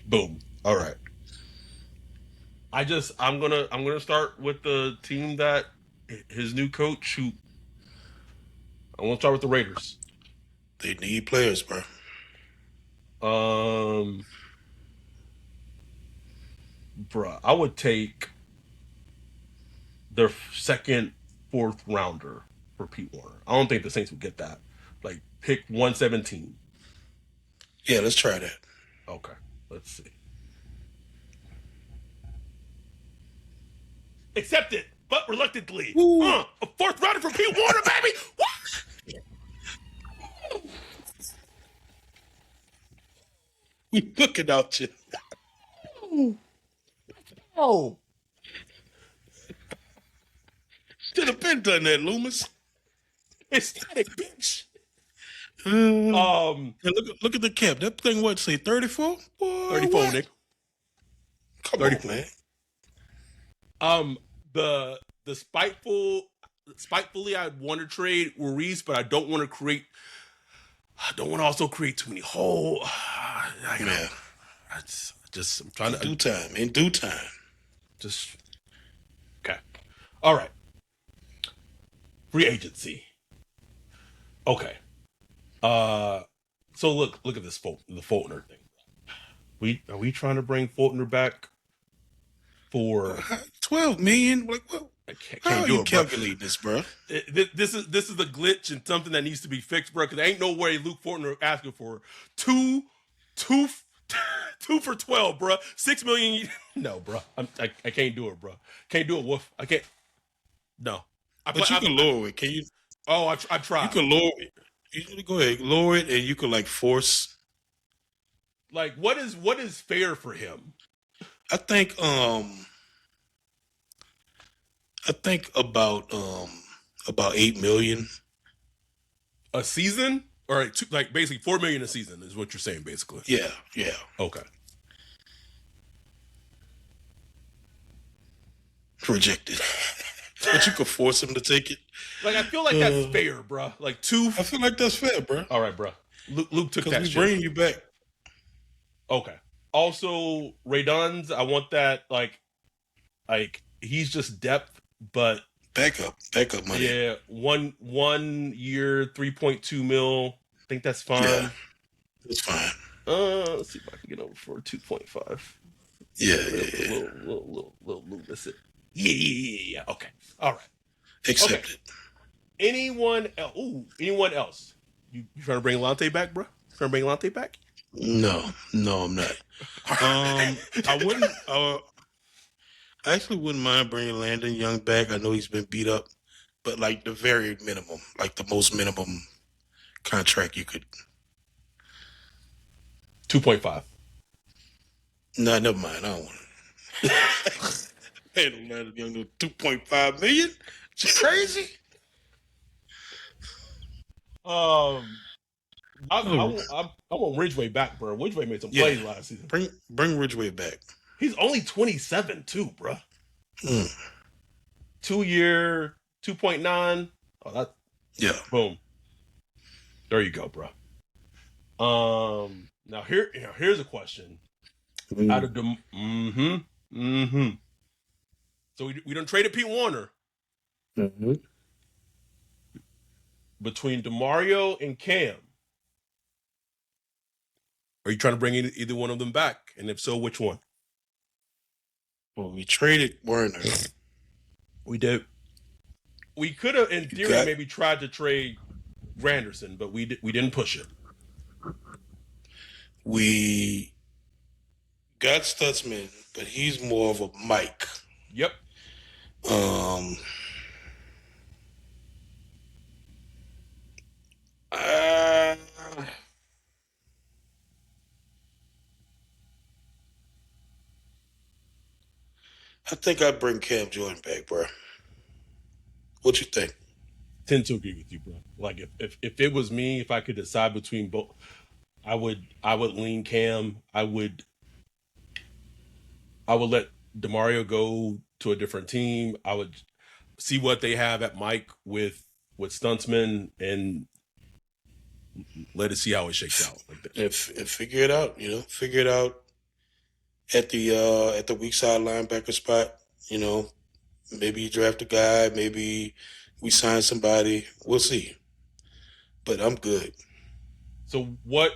Boom. All right. I'm gonna start with the team that his new coach who I want to start with the Raiders. They need players, bro. Bruh, I would take their 2nd, 4th rounder for Pete Warner. I don't think the Saints would get that. Like pick 117. Yeah, let's try that. Okay, let's see. Accepted, but reluctantly. Ooh. A fourth rounder for Pete Warner, baby. What? We looking out you. Oh, Should have been done that, Loomis. ecstatic, bitch. Look at the cap. That thing, what, say 34? Boy, 34, what? Nick. Come 34. on, man. The spitefully, I want to trade Ruiz, but I don't want to also create too many holes. Yeah. I'm trying to. In due time. Just okay. All right. Free agency. Okay. So look at this the Fultner thing. Are we trying to bring Fultner back for 12 million? Like, what? How are you calculating this, bro? This is a glitch and something that needs to be fixed, bro. Because there ain't no way Luke Fultner asking for two for 12, bro. 6 million. No, bro. I can't do it, bro. Can't do it, Wolf. I can't. No. But you can lower it. Can you? Oh, I tried. You can lower it. You go ahead, lower it, and you can like force. Like, what is fair for him? I think about 8 million a season, or like basically 4 million a season is what you're saying, basically. Yeah. Okay. Rejected. But you could force him to take it. Like, I feel like that's fair, bro. Like two. I feel like that's fair, bro. All right, bro. Luke took that. Because we bringing you back. Okay. Also, Ray Dunn's, I want that like he's just depth, but backup money. Yeah, 1 year, 3.2 mil. I think that's fine. Yeah, it's fine. Let's see if I can get over for 2.5. Yeah. Little Loomis. Yeah. Okay. All right. Accepted. Okay. Anyone else? Anyone else? You trying to bring Lante back, bro? Trying to bring Lante back? No, I'm not. I wouldn't. I actually wouldn't mind bringing Landon Young back. I know he's been beat up, but like the very minimum, like the most minimum contract you could. 2.5. No, never mind. I don't want to. Landon Young to 2.5 million. It's crazy. I want Ridgeway back, bro. Ridgeway made some plays last season. Bring Ridgeway back. He's only 27 too, bro. 2 year, 2.9. Oh, that. Yeah. Boom. There you go, bro. Now here's a question. Out of the So we done traded Pete Warner. Between DeMario and Cam. Are you trying to bring either one of them back? And if so, which one? Well, we traded Warner. We did. We could have, in theory, maybe tried to trade Granderson, but we didn't push it. We got Stutzman, but he's more of a Mike. Yep. I think I'd bring Cam Jordan back, bro. What you think? Tend to agree with you, bro. Like if it was me, if I could decide between both, I would lean Cam. I would let DeMario go to a different team. I would see what they have at Mike with Stuntsman and let it see how it shakes out. Like that. And figure it out, figure it out at the weak side linebacker spot, maybe you draft a guy, maybe we sign somebody. We'll see. But I'm good. So what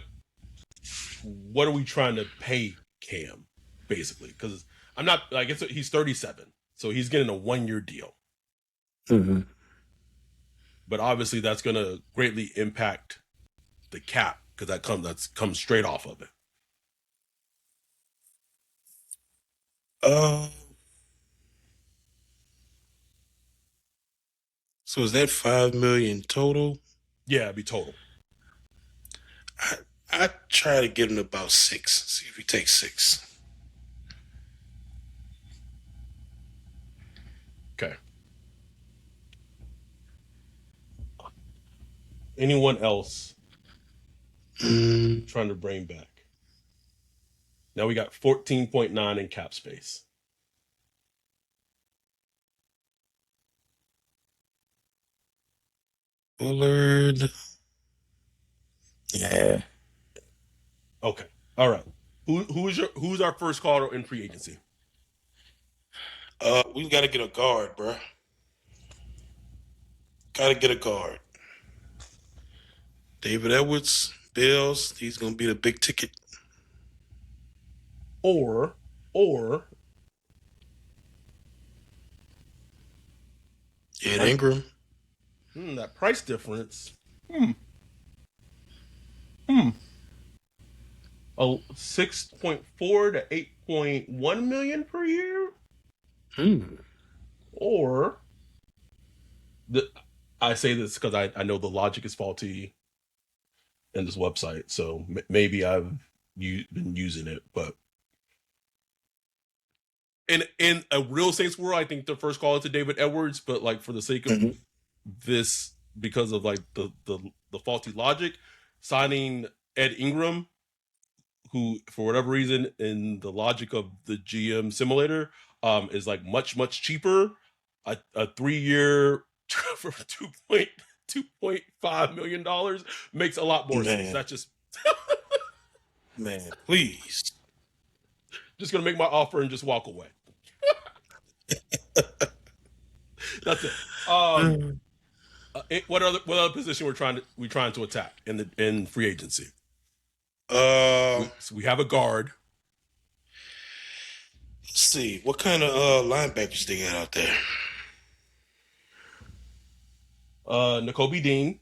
are we trying to pay Cam, basically? Because I'm not like he's 37, so he's getting a 1-year deal. Mm-hmm. But obviously, that's going to greatly impact the cap because that comes straight off of it. So is that 5 million total? Yeah, it'd be total. I try to get him about 6. See if he takes 6. Okay. Anyone else trying to bring back? Now we got 14.9 in cap space. Bullard. Yeah. Okay. All right. Who's our first caller in free agency? We got to get a guard, bro. Got to get a guard. David Edwards, Bills. He's gonna be the big ticket. Or Ed Ingram. that price difference. Oh, 6.4 to 8.1 million per year. Or I say this because I know the logic is faulty in this website, so maybe I've been using it, but in a real Saints world, I think the first call is to David Edwards, but like for the sake of this, because of like the faulty logic, signing Ed Ingram, who for whatever reason in the logic of the GM simulator is like much cheaper, a 3-year for $2.5 million makes a lot more sense. That's just man, please. Just gonna make my offer and just walk away. That's it. What other position we're trying to attack in free agency? So we have a guard. Let's see what kind of linebackers they got out there. N'Kobe Dean.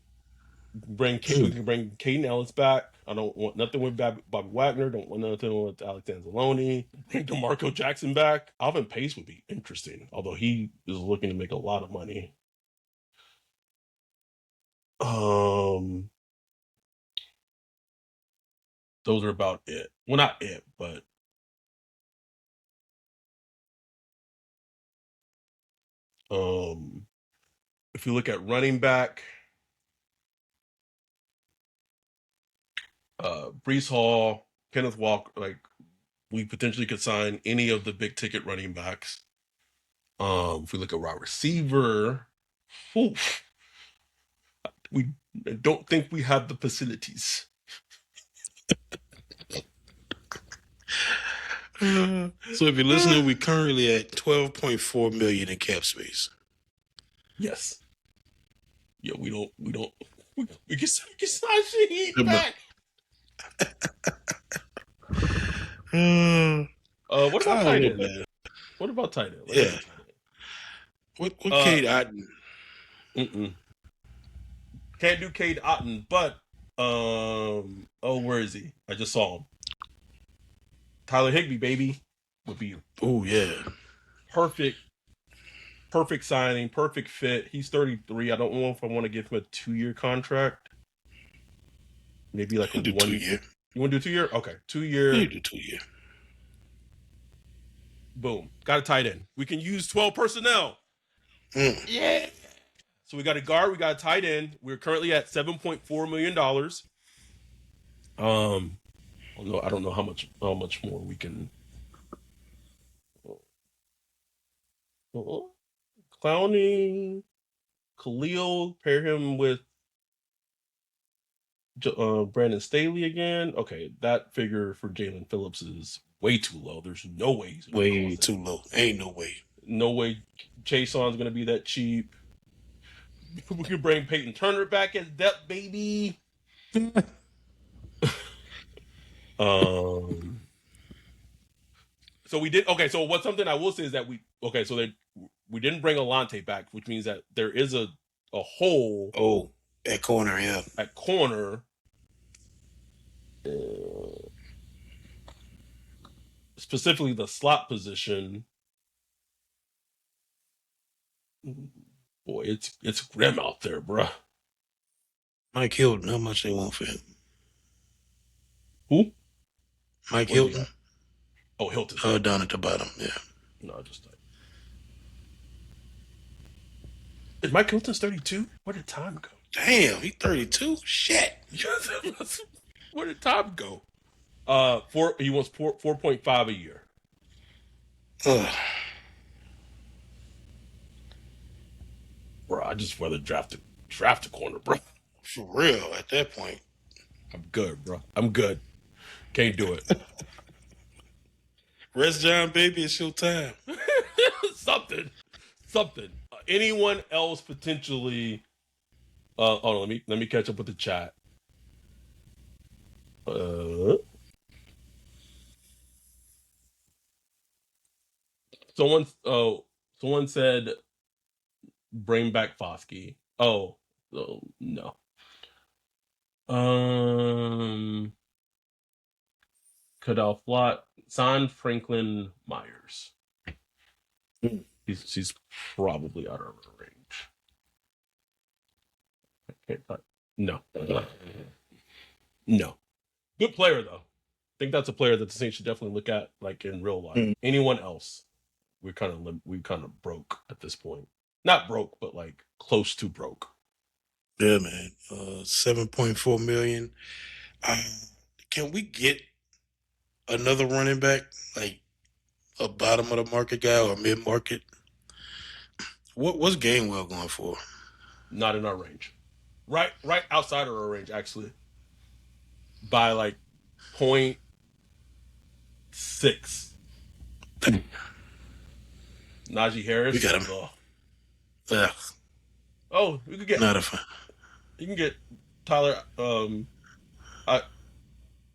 We can bring Caden Ellis back. I don't want nothing with Bobby Wagner. Don't want nothing with Alex Anzalone. Bring DeMarco Jackson back. Alvin Pace would be interesting, although he is looking to make a lot of money. Those are about it. Well, not it, but if you look at running back, Brees Hall, Kenneth Walker, like we potentially could sign any of the big ticket running backs. If we look at wide receiver, we don't think we have the facilities. So if you're listening, we're currently at 12.4 million in cap space. Yes. Yeah, we can sign Shaheed back. What about tight end? What about tight end? Yeah. What Cade Otton? Can't do Cade Otton, but where is he? I just saw him. Tyler Higbee, baby, would be perfect signing, perfect fit. He's 33. I don't know if I want to give him a 2-year contract. Maybe like a 1 year. You want to do 2 year? Okay, 2 year. You do 2 year. Boom, got a tight end. We can use 12 personnel. Yeah. So we got a guard, we got a tight end. We're currently at $7.4 million. I don't know how much more we can. Clowney, Khalil, pair him with Brandon Staley again. Okay, that figure for Jalen Phillips is way too low. There's no way he's way too low. Ain't no way. No way Chaseon's gonna be that cheap. We can bring Peyton Turner back as depth, baby. So we did okay. So what's something I will say is that we didn't bring Alante back, which means that there is a hole. Oh, at corner, yeah. At corner. Specifically the slot position. Boy, it's grim out there, bruh. Mike Hilton, how much they want for him? Who? Mike What do we Hilton? got? Oh, Hilton. Down at the bottom, yeah. No, just like. Is Mike Hilton's 32? Where did time go? Damn, he 32? Shit. Where did time go? He wants 4.5 a year. Ugh. Bro, I just rather draft a corner, bro. For real, at that point. I'm good, bro. I'm good. Can't do it. Rest John, baby, it's your time. Something. Anyone else potentially? Hold on. Let me catch up with the chat. Someone said bring back Foskey. Oh no. Cadell Flott, sign Franklin Myers. He's probably out of our range. I can't talk. No. Good player though. I think that's a player that the Saints should definitely look at, like in real life. Anyone else, we kind of broke at this point. Not broke, but like close to broke. Yeah, man. 7.4 million. Can we get another running back, like a bottom of the market guy or mid market? What's Gainwell going for? Not in our range. Right outside of our range, actually. By like 0.6. Najee Harris. We got him. Oh, we could get. Not a fan. You can get Tyler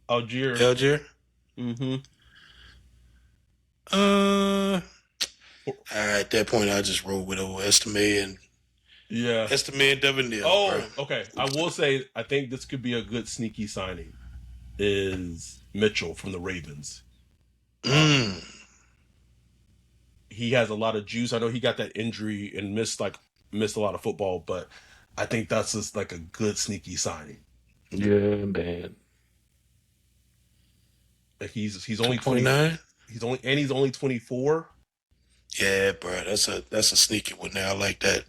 Algier. Algier? Mm-hmm. At that point, I just roll with old Estime and Devin Neal. Oh, bro. Okay. I will say I think this could be a good sneaky signing. Is Mitchell from the Ravens? He has a lot of juice. I know he got that injury and missed a lot of football, but I think that's just like a good sneaky signing. Yeah, man. Like he's only 29. He's only 24. Yeah, bro, that's a sneaky one. Now I like that.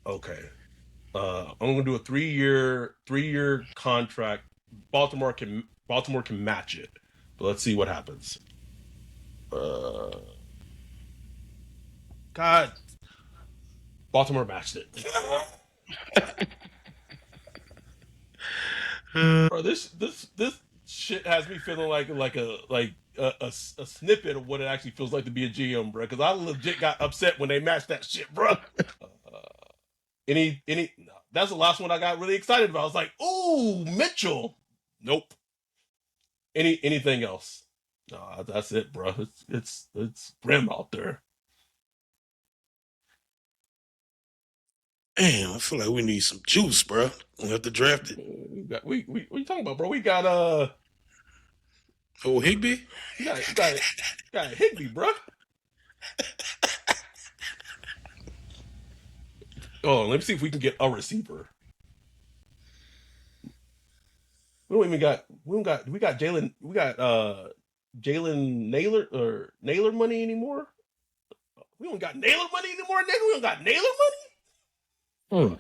Okay, I'm gonna do a 3-year contract. Baltimore can match it, but let's see what happens. God, Baltimore matched it. Bro, this shit has me feeling like a snippet of what it actually feels like to be a GM, bro. Because I legit got upset when they matched that shit, bro. That's the last one I got really excited about. I was like, ooh, Mitchell. Nope. Anything else? No, that's it, bro. It's grim out there. Damn, I feel like we need some juice, bro. We have to draft it. What are you talking about, bro? We got Oh, Higbee? You got Higbee, bro. Oh, let me see if we can get a receiver. We got Jalen Naylor money anymore. We don't got Naylor money anymore, nigga. We don't got Naylor money.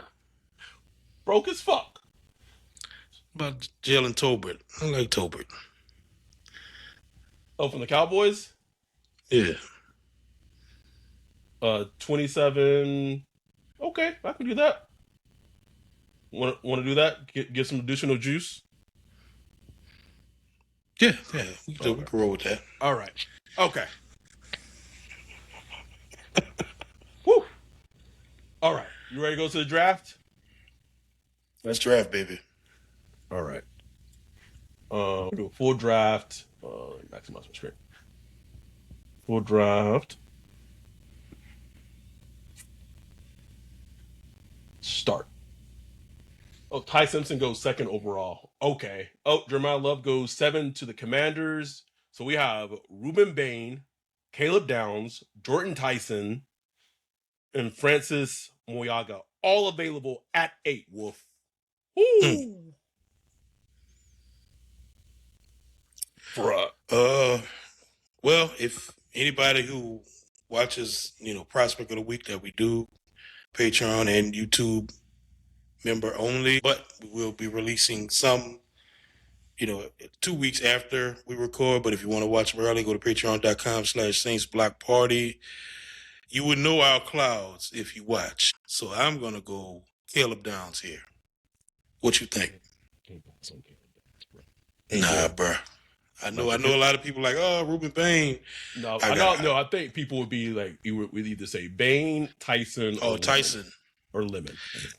Broke as fuck. About Jalen Tolbert. I like Tolbert. Oh, from the Cowboys? Yeah. 27. Okay, I can do that. Want to do that? Get some additional juice? Yeah. We can roll with that. All right. Okay. Woo. All right. You ready to go to the draft? Let's draft, baby. All right. Do a full draft. Maximize my screen. Full draft. Start. Oh, Ty Simpson goes 2nd overall. Okay. Oh, Jeremiah Love goes 7 to the Commanders. So we have Ruben Bain, Caleb Downs, Jordan Tyson, and Francis Moyaga, all available at 8. Wolf. Hmm. Bruh. Well, if anybody who watches, Prospect of the Week that we do, Patreon and YouTube member only, but we will be releasing some, 2 weeks after we record. But if you want to watch them early, go to patreon.com/Saints Block Party. You would know our clouds if you watch. So I'm going to go Caleb Downs here. What you think? Nah, bro. I know a lot of people like, oh, Ruben Bain. No, I think people would be like, you would either say Bain, Tyson, or Tyson or Lemon.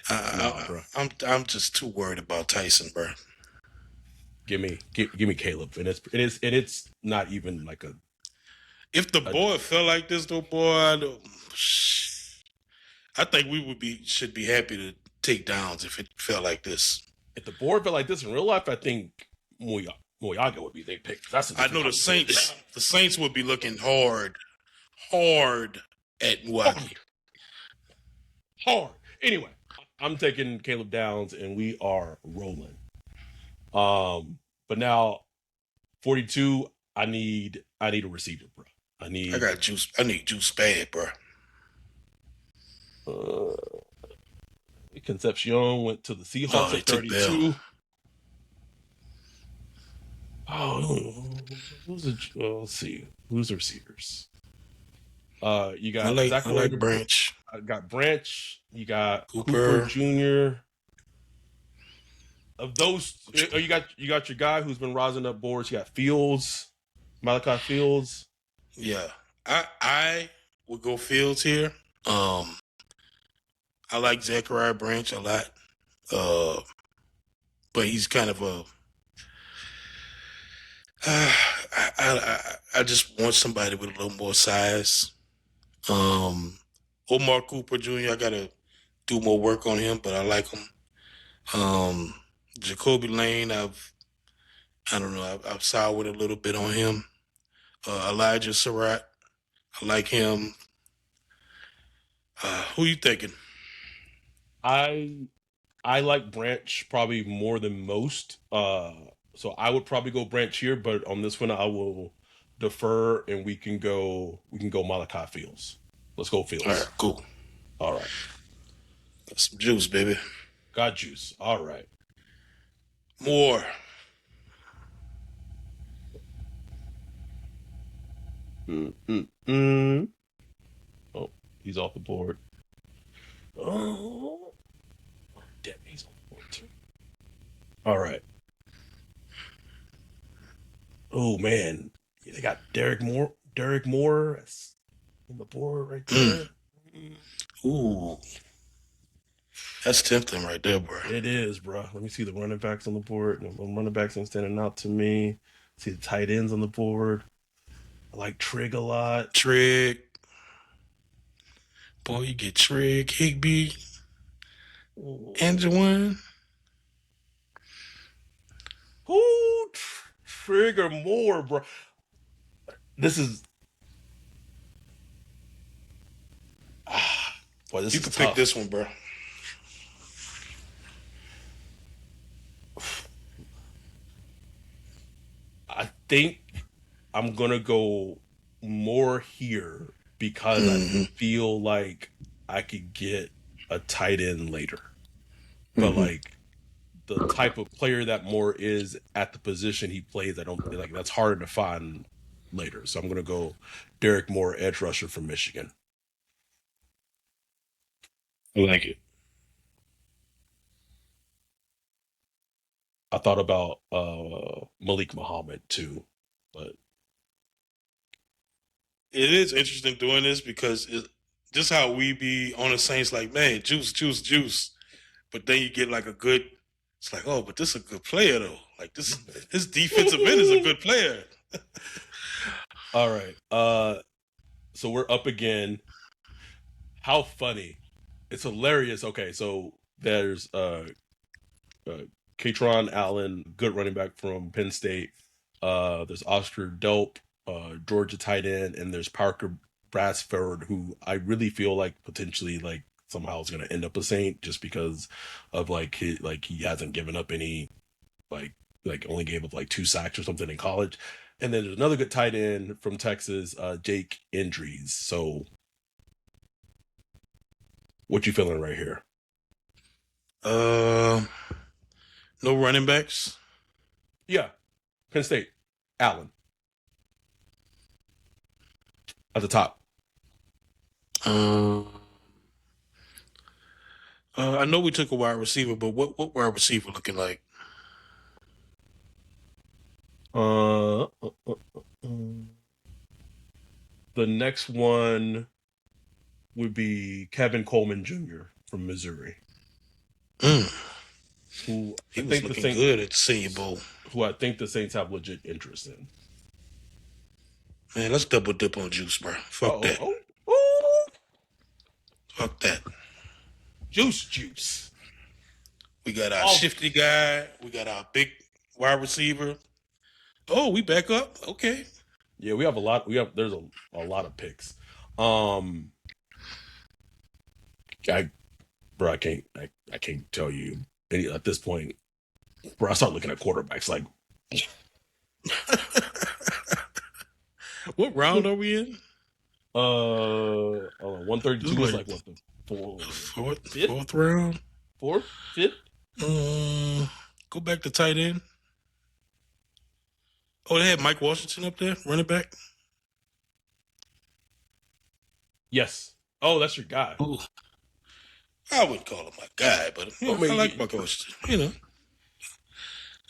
Bro. I'm just too worried about Tyson, bro. Give me Caleb, and it's not even like a. If the board felt like this, though, boy, I think we should be happy to take Downs if it felt like this. If the board felt like this in real life, I think Moyaga would be their pick. I know the Saints. The Saints would be looking hard at Milwaukee. Hard. Anyway, I'm taking Caleb Downs, and we are rolling. But now 42. I need a receiver, bro. I got juice. I need juice bad, bro. Concepcion went to the Seahawks at 32. Let's see. Who's the receivers? You got I like Branch. I got Branch. You got Cooper Jr. Of those, you got your guy who's been rising up boards. You got Fields, Malachi Fields. Yeah, I would go Fields here. I like Zachariah Branch a lot, but he's kind of a. I just want somebody with a little more size. Omar Cooper Jr. I gotta do more work on him, but I like him. Jacoby Lane, I've soured a little bit on him. Elijah Surratt, I like him. Who you thinking? I like Branch probably more than most. So I would probably go Branch here, but on this one I will defer, and we can go Malachi Fields. Let's go Fields. All right, cool. All right. Got some juice, baby. Got juice. All right. More. Oh, he's off the board. Oh, damn, he's on the board too. All right. Oh man, they got Derek Moore on the board right there. Ooh, that's tempting right there, bro. It is, bro. Let me see the running backs on the board. The running backs ain't standing out to me. See the tight ends on the board. I like Trig a lot. Trig. Boy, you get Trig, Higbee, and Jawan. Who Trigger Moore, bro? This is. Boy, this you is can tough. pick this one, bro. I think I'm gonna go Moore here because I feel like I could get a tight end later. But like the type of player that Moore is at the position he plays, I don't like that's harder to find later. So I'm gonna go Derek Moore, edge rusher from Michigan. I like it. I thought about Malik Muhammad too, but it is interesting doing this because just how we be on the Saints, like, man, juice. But then you get like a good, it's like, oh, but this is a good player though. Like this defensive end is a good player. All right. So we're up again. How funny. It's hilarious. Okay, so there's Katron Allen, good running back from Penn State. There's Oscar Delp, Georgia tight end, and there's Parker Brassford, who I really feel like potentially like somehow is going to end up a Saint just because of like he hasn't given up any like only gave up like 2 sacks or something in college. And then there's another good tight end from Texas, Jake Indries. So what you feeling right here? No running backs. Yeah, Penn State, Allen at the top. I know we took a wide receiver, but what wide receiver looking like? Uh, uh, uh, uh, the next one would be Kevin Coleman Jr. from Missouri, who He I was think the looking Saints, good at the Senior Bowl. who I think the Saints have legit interest in. Man, let's double dip on Juice, bro. Fuck that. Oh, Fuck that. juice. We got our shifty guy. We got our big wide receiver. Oh, we back up. Okay. Yeah, we have a lot. There's a lot of picks. I can't tell you at this point. Bro, I start looking at quarterbacks like. What round are we in? 132 is like what the fourth round? Fifth? Go back to tight end. Oh, they had Mike Washington up there, running back. Yes. Oh, that's your guy. Ooh. I wouldn't call him my guy, but I like Mike Washington. You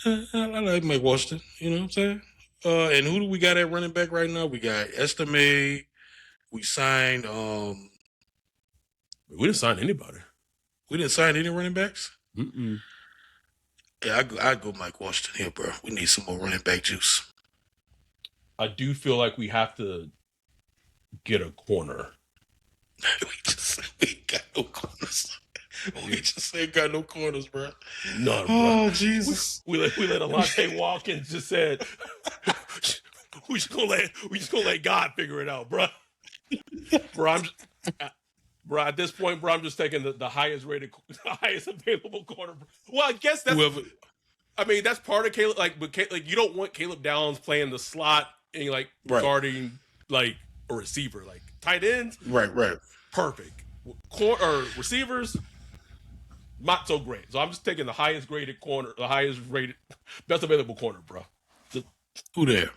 know, I like Mike Washington. You know what I'm saying? And who do we got at running back right now? We got Estime. We signed. We didn't sign anybody. We didn't sign any running backs. Mm-mm. Yeah, I'd go Mike Washington here, bro. We need some more running back juice. I do feel like we have to get a corner. we got no corners. We just ain't got no corners, bro. None, bro. Oh, Jesus. We let Alante Watkins just said we just gonna let God figure it out, bro. Bro, at this point, bro, I'm just taking the highest rated, highest available corner. Well, I guess that's. I mean, that's part of Caleb. Like you don't want Caleb Downs playing the slot and guarding like a receiver, like tight ends. Right. Perfect. Or receivers, not so great. So I'm just taking the highest graded corner, the highest rated, best available corner, bro. Who there?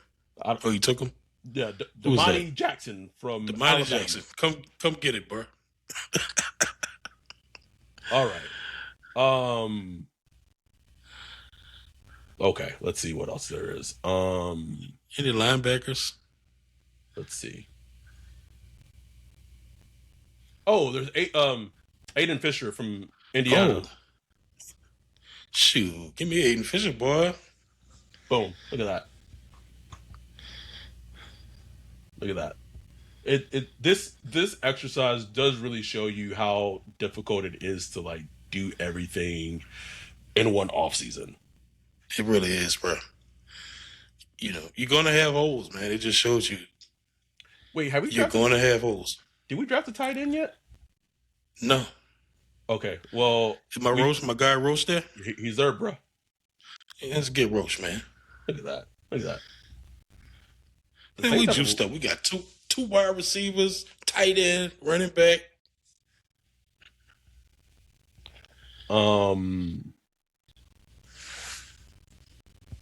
You took him? Yeah, Damani Jackson from Alabama. Jackson. Come get it, bro. All right. Okay, let's see what else there is. Any linebackers? Let's see. Oh, there's Aiden Fisher from Indiana. Oh. Shoot, give me Aiden Fisher, boy. Boom! Look at that. Look at that. This exercise does really show you how difficult it is to like do everything in one off season. It really is, bro. You know, you're gonna have holes, man. It just shows you. Wait, have we? You're gonna have holes. Did we draft a tight end yet? No. Okay, well, is my guy Roach there? He's there, bro. Yeah, let's get Roach, man. Look at that. Look at that. Man, we juiced up. We got two wide receivers, tight end, running back.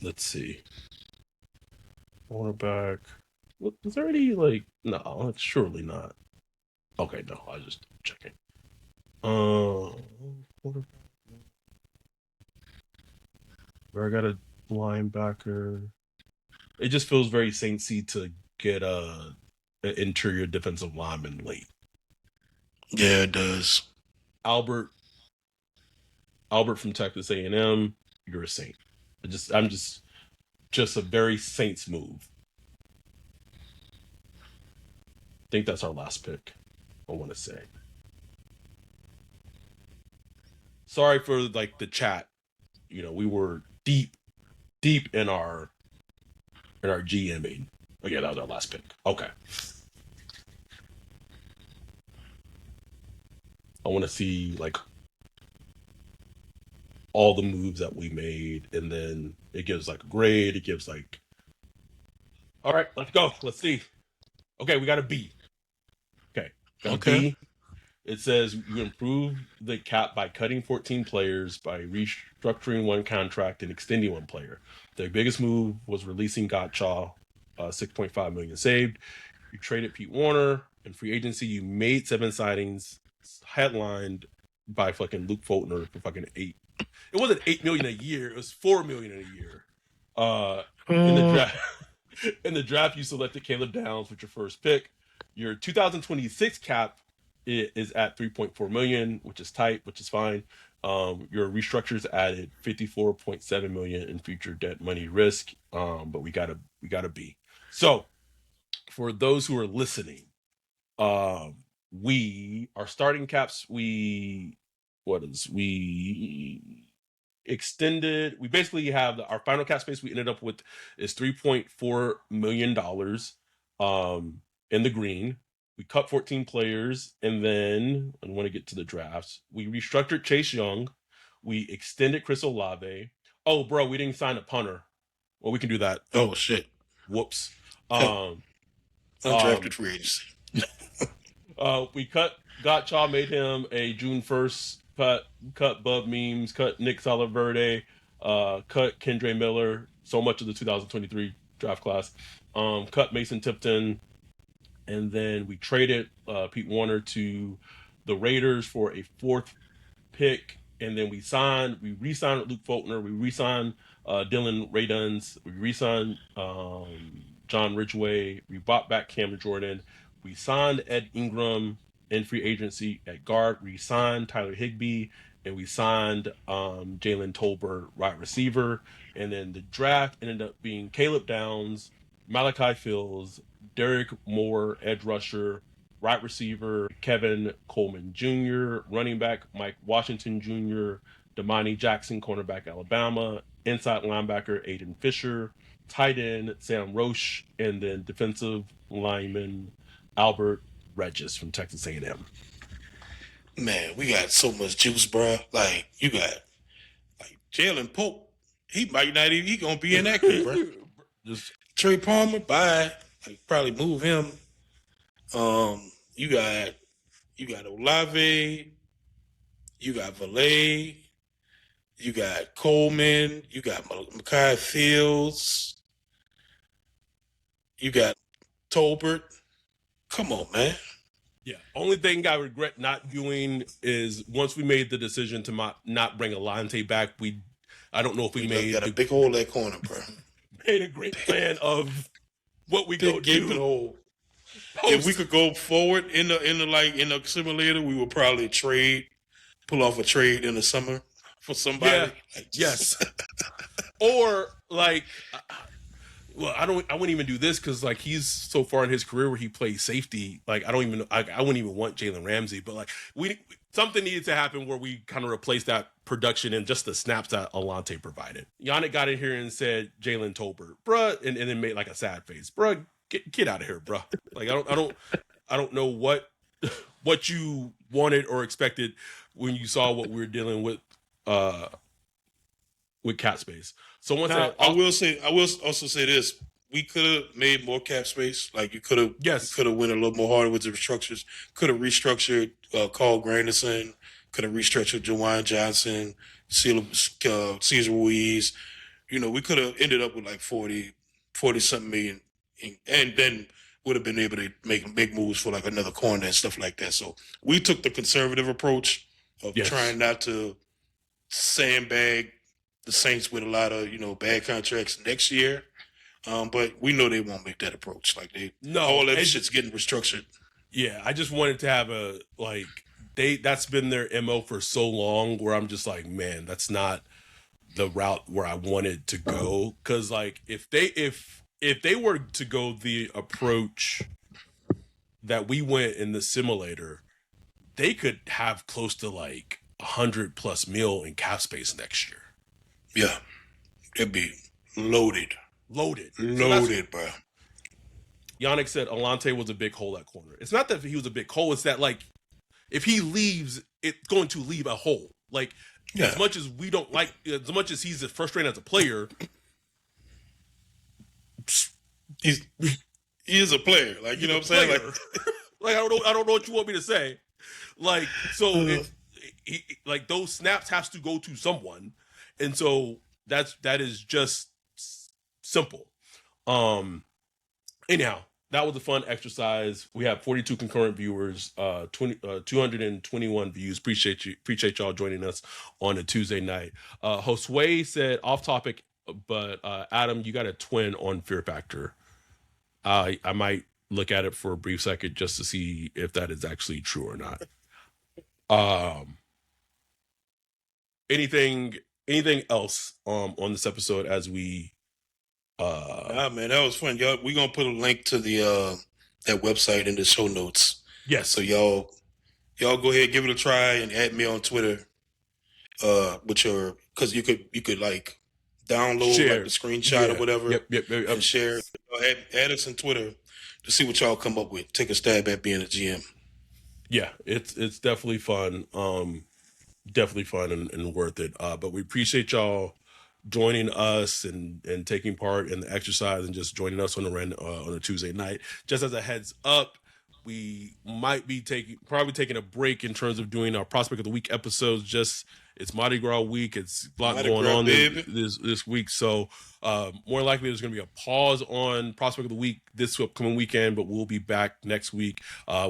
Let's see. Cornerback. Is there any no, it's surely not. Okay, no, I was just checking. Quarterback. Where I got a linebacker. It just feels very Saintsy to get an interior defensive lineman late. Yeah, it does. Albert from Texas A&M. You're a Saint. I'm just a very Saints move. I think that's our last pick. I want to say. Sorry for the chat. You know, we were deep in our GMing. Oh yeah, that was our last pick. Okay. I want to see like all the moves that we made, and then it gives like a grade. It gives like, all right, let's go. Let's see. Okay, we got a B. Okay, got a Okay. B. It says you improve the cap by cutting 14 players, by restructuring one contract, and extending one player. The biggest move was releasing Gottschall, 6.5 million saved. You traded Pete Warner in free agency. You made 7 signings, headlined by fucking Luke Fultner for fucking 8. It wasn't 8 million a year. It was 4 million a year. In the draft, in the draft, you selected Caleb Downs with your first pick. Your 2026 cap is at 3.4 million, which is tight, which is fine. Your restructures added 54.7 million in future debt money risk, but we gotta be. So for those who are listening, we our starting caps we extended. We basically have our final cap space we ended up with is $3.4 million in the green. We cut 14 players, and then I want to get to the drafts. We restructured Chase Young. We extended Chris Olave. Oh, bro, we didn't sign a punter. Well, we can do that. Oh shit. Whoops. Undrafted free agency. We cut Gottschall, made him a June 1st cut. Cut Bub Memes. Cut Nick Salaverde. Cut Kendre Miller. So much of the 2023 draft class. Cut Mason Tipton. And then we traded Pete Warner to the Raiders for a 4th pick. And then we re-signed Luke Fultner. We re-signed Dylan Rayduns. We re-signed John Ridgway. We brought back Cameron Jordan. We signed Ed Ingram in free agency at guard. We signed Tyler Higbee. And we signed Jalen Tolbert, wide receiver. And then the draft ended up being Caleb Downs, Malachi Fields, Derek Moore, edge rusher, right receiver, Kevin Coleman Jr., running back, Mike Washington Jr., Damani Jackson, cornerback, Alabama, inside linebacker, Aiden Fisher, tight end, Sam Roche, and then defensive lineman, Albert Regis from Texas A&M. Man, we got so much juice, bro. Like, you got, like, Jalen Pope. He might not even, he gonna be inactive, bro. Just Trey Palmer, bye. Like, probably move him. You got Olave, you got Valet, you got Coleman, you got Mekhi Fields, you got Tolbert. Come on, man. yeah. Only thing I regret not doing is once we made the decision to not bring Alante back, I don't know if we got a big hole in that corner, bro. made a great plan of what we go Big gaping do. hole. If we could go forward in the simulator, we would probably pull off a trade in the summer for somebody. Yeah. Like, Yes. Or like, well, I wouldn't even do this because like he's so far in his career where he plays safety. Like I wouldn't even want Jalen Ramsey, but like something needed to happen where we kind of replace that production and just the snaps that Alante provided. Yannick got in here and said Jalen Tolbert, bruh, and then made like a sad face, bruh. Get out of here, bruh. Like I don't know what you wanted or expected when you saw what we were dealing with cap space. So once now, I will also say this: we could have made more cap space. Like you could have, went a little more harder with the restructures. Could have restructured Carl Granderson. Could have restructured Jawan Johnson, Cesar Ruiz. We could have ended up with like 40 something million, and then would have been able to make big moves for like another corner and stuff like that. So we took the conservative approach of trying not to sandbag the Saints with a lot of bad contracts next year. But we know they won't make that approach. Like all that shit's getting restructured. Yeah, I just wanted to have that's been their MO for so long where I'm just like, man, that's not the route where I wanted to go. Cause like if they were to go the approach that we went in the simulator, they could have close to like 100+ mil in cap space next year. Yeah. It'd be loaded. Loaded, bro. Yannick said Alante was a big hole at corner. It's not that he was a big hole. It's that like if he leaves, it's going to leave a hole. Like as much as we don't like, as much as he's frustrating as a player, he is a player. Like, you know what I'm saying? Like I don't know what you want me to say. Like, so it's like those snaps has to go to someone, and so that is just simple. Anyhow, that was a fun exercise. We have 42 concurrent viewers, 221 views. Appreciate y'all joining us on a Tuesday night. Josue said off topic, but Adam, you got a twin on Fear Factor. I might look at it for a brief second just to see if that is actually true or not. Anything else on this episode as we man, that was fun. Y'all, we're gonna put a link to the that website in the show notes. Yes. So y'all go ahead, give it a try, and add me on Twitter. With your, because you could like download like the screenshot or whatever. Yep. And share. Add us on Twitter to see what y'all come up with. Take a stab at being a GM. Yeah, it's definitely fun. Definitely fun and worth it. But we appreciate y'all joining us and taking part in the exercise and just joining us on a Tuesday night. Just as a heads up, we might be taking a break in terms of doing our Prospect of the Week episodes. Just it's Mardi Gras week. It's a lot going on this week. So more likely there's going to be a pause on Prospect of the Week this upcoming weekend, but we'll be back next week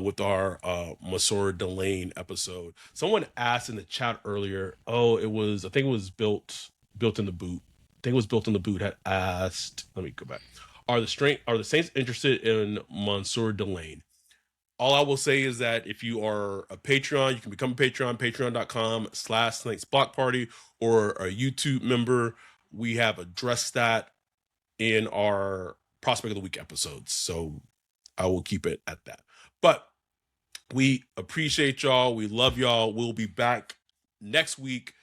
with our Masur Delane episode. Someone asked in the chat earlier, I think it was built in the boot. I think it was built in the boot had asked, let me go back. Are the Saints interested in Mansour Delane? All I will say is that if you are a Patreon, you can become a Patreon, patreon.com/Saints Block Party, or a YouTube member. We have addressed that in our Prospect of the Week episodes. So I will keep it at that. But we appreciate y'all. We love y'all. We'll be back next week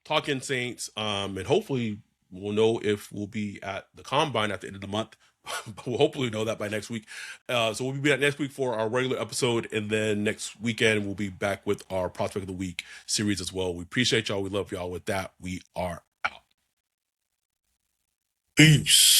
talking Saints. And hopefully we'll know if we'll be at the Combine at the end of the month. We'll hopefully know that by next week. So we'll be back next week for our regular episode, and then next weekend we'll be back with our Prospect of the Week series as well. We appreciate y'all. We love y'all. With that, we are out. Peace.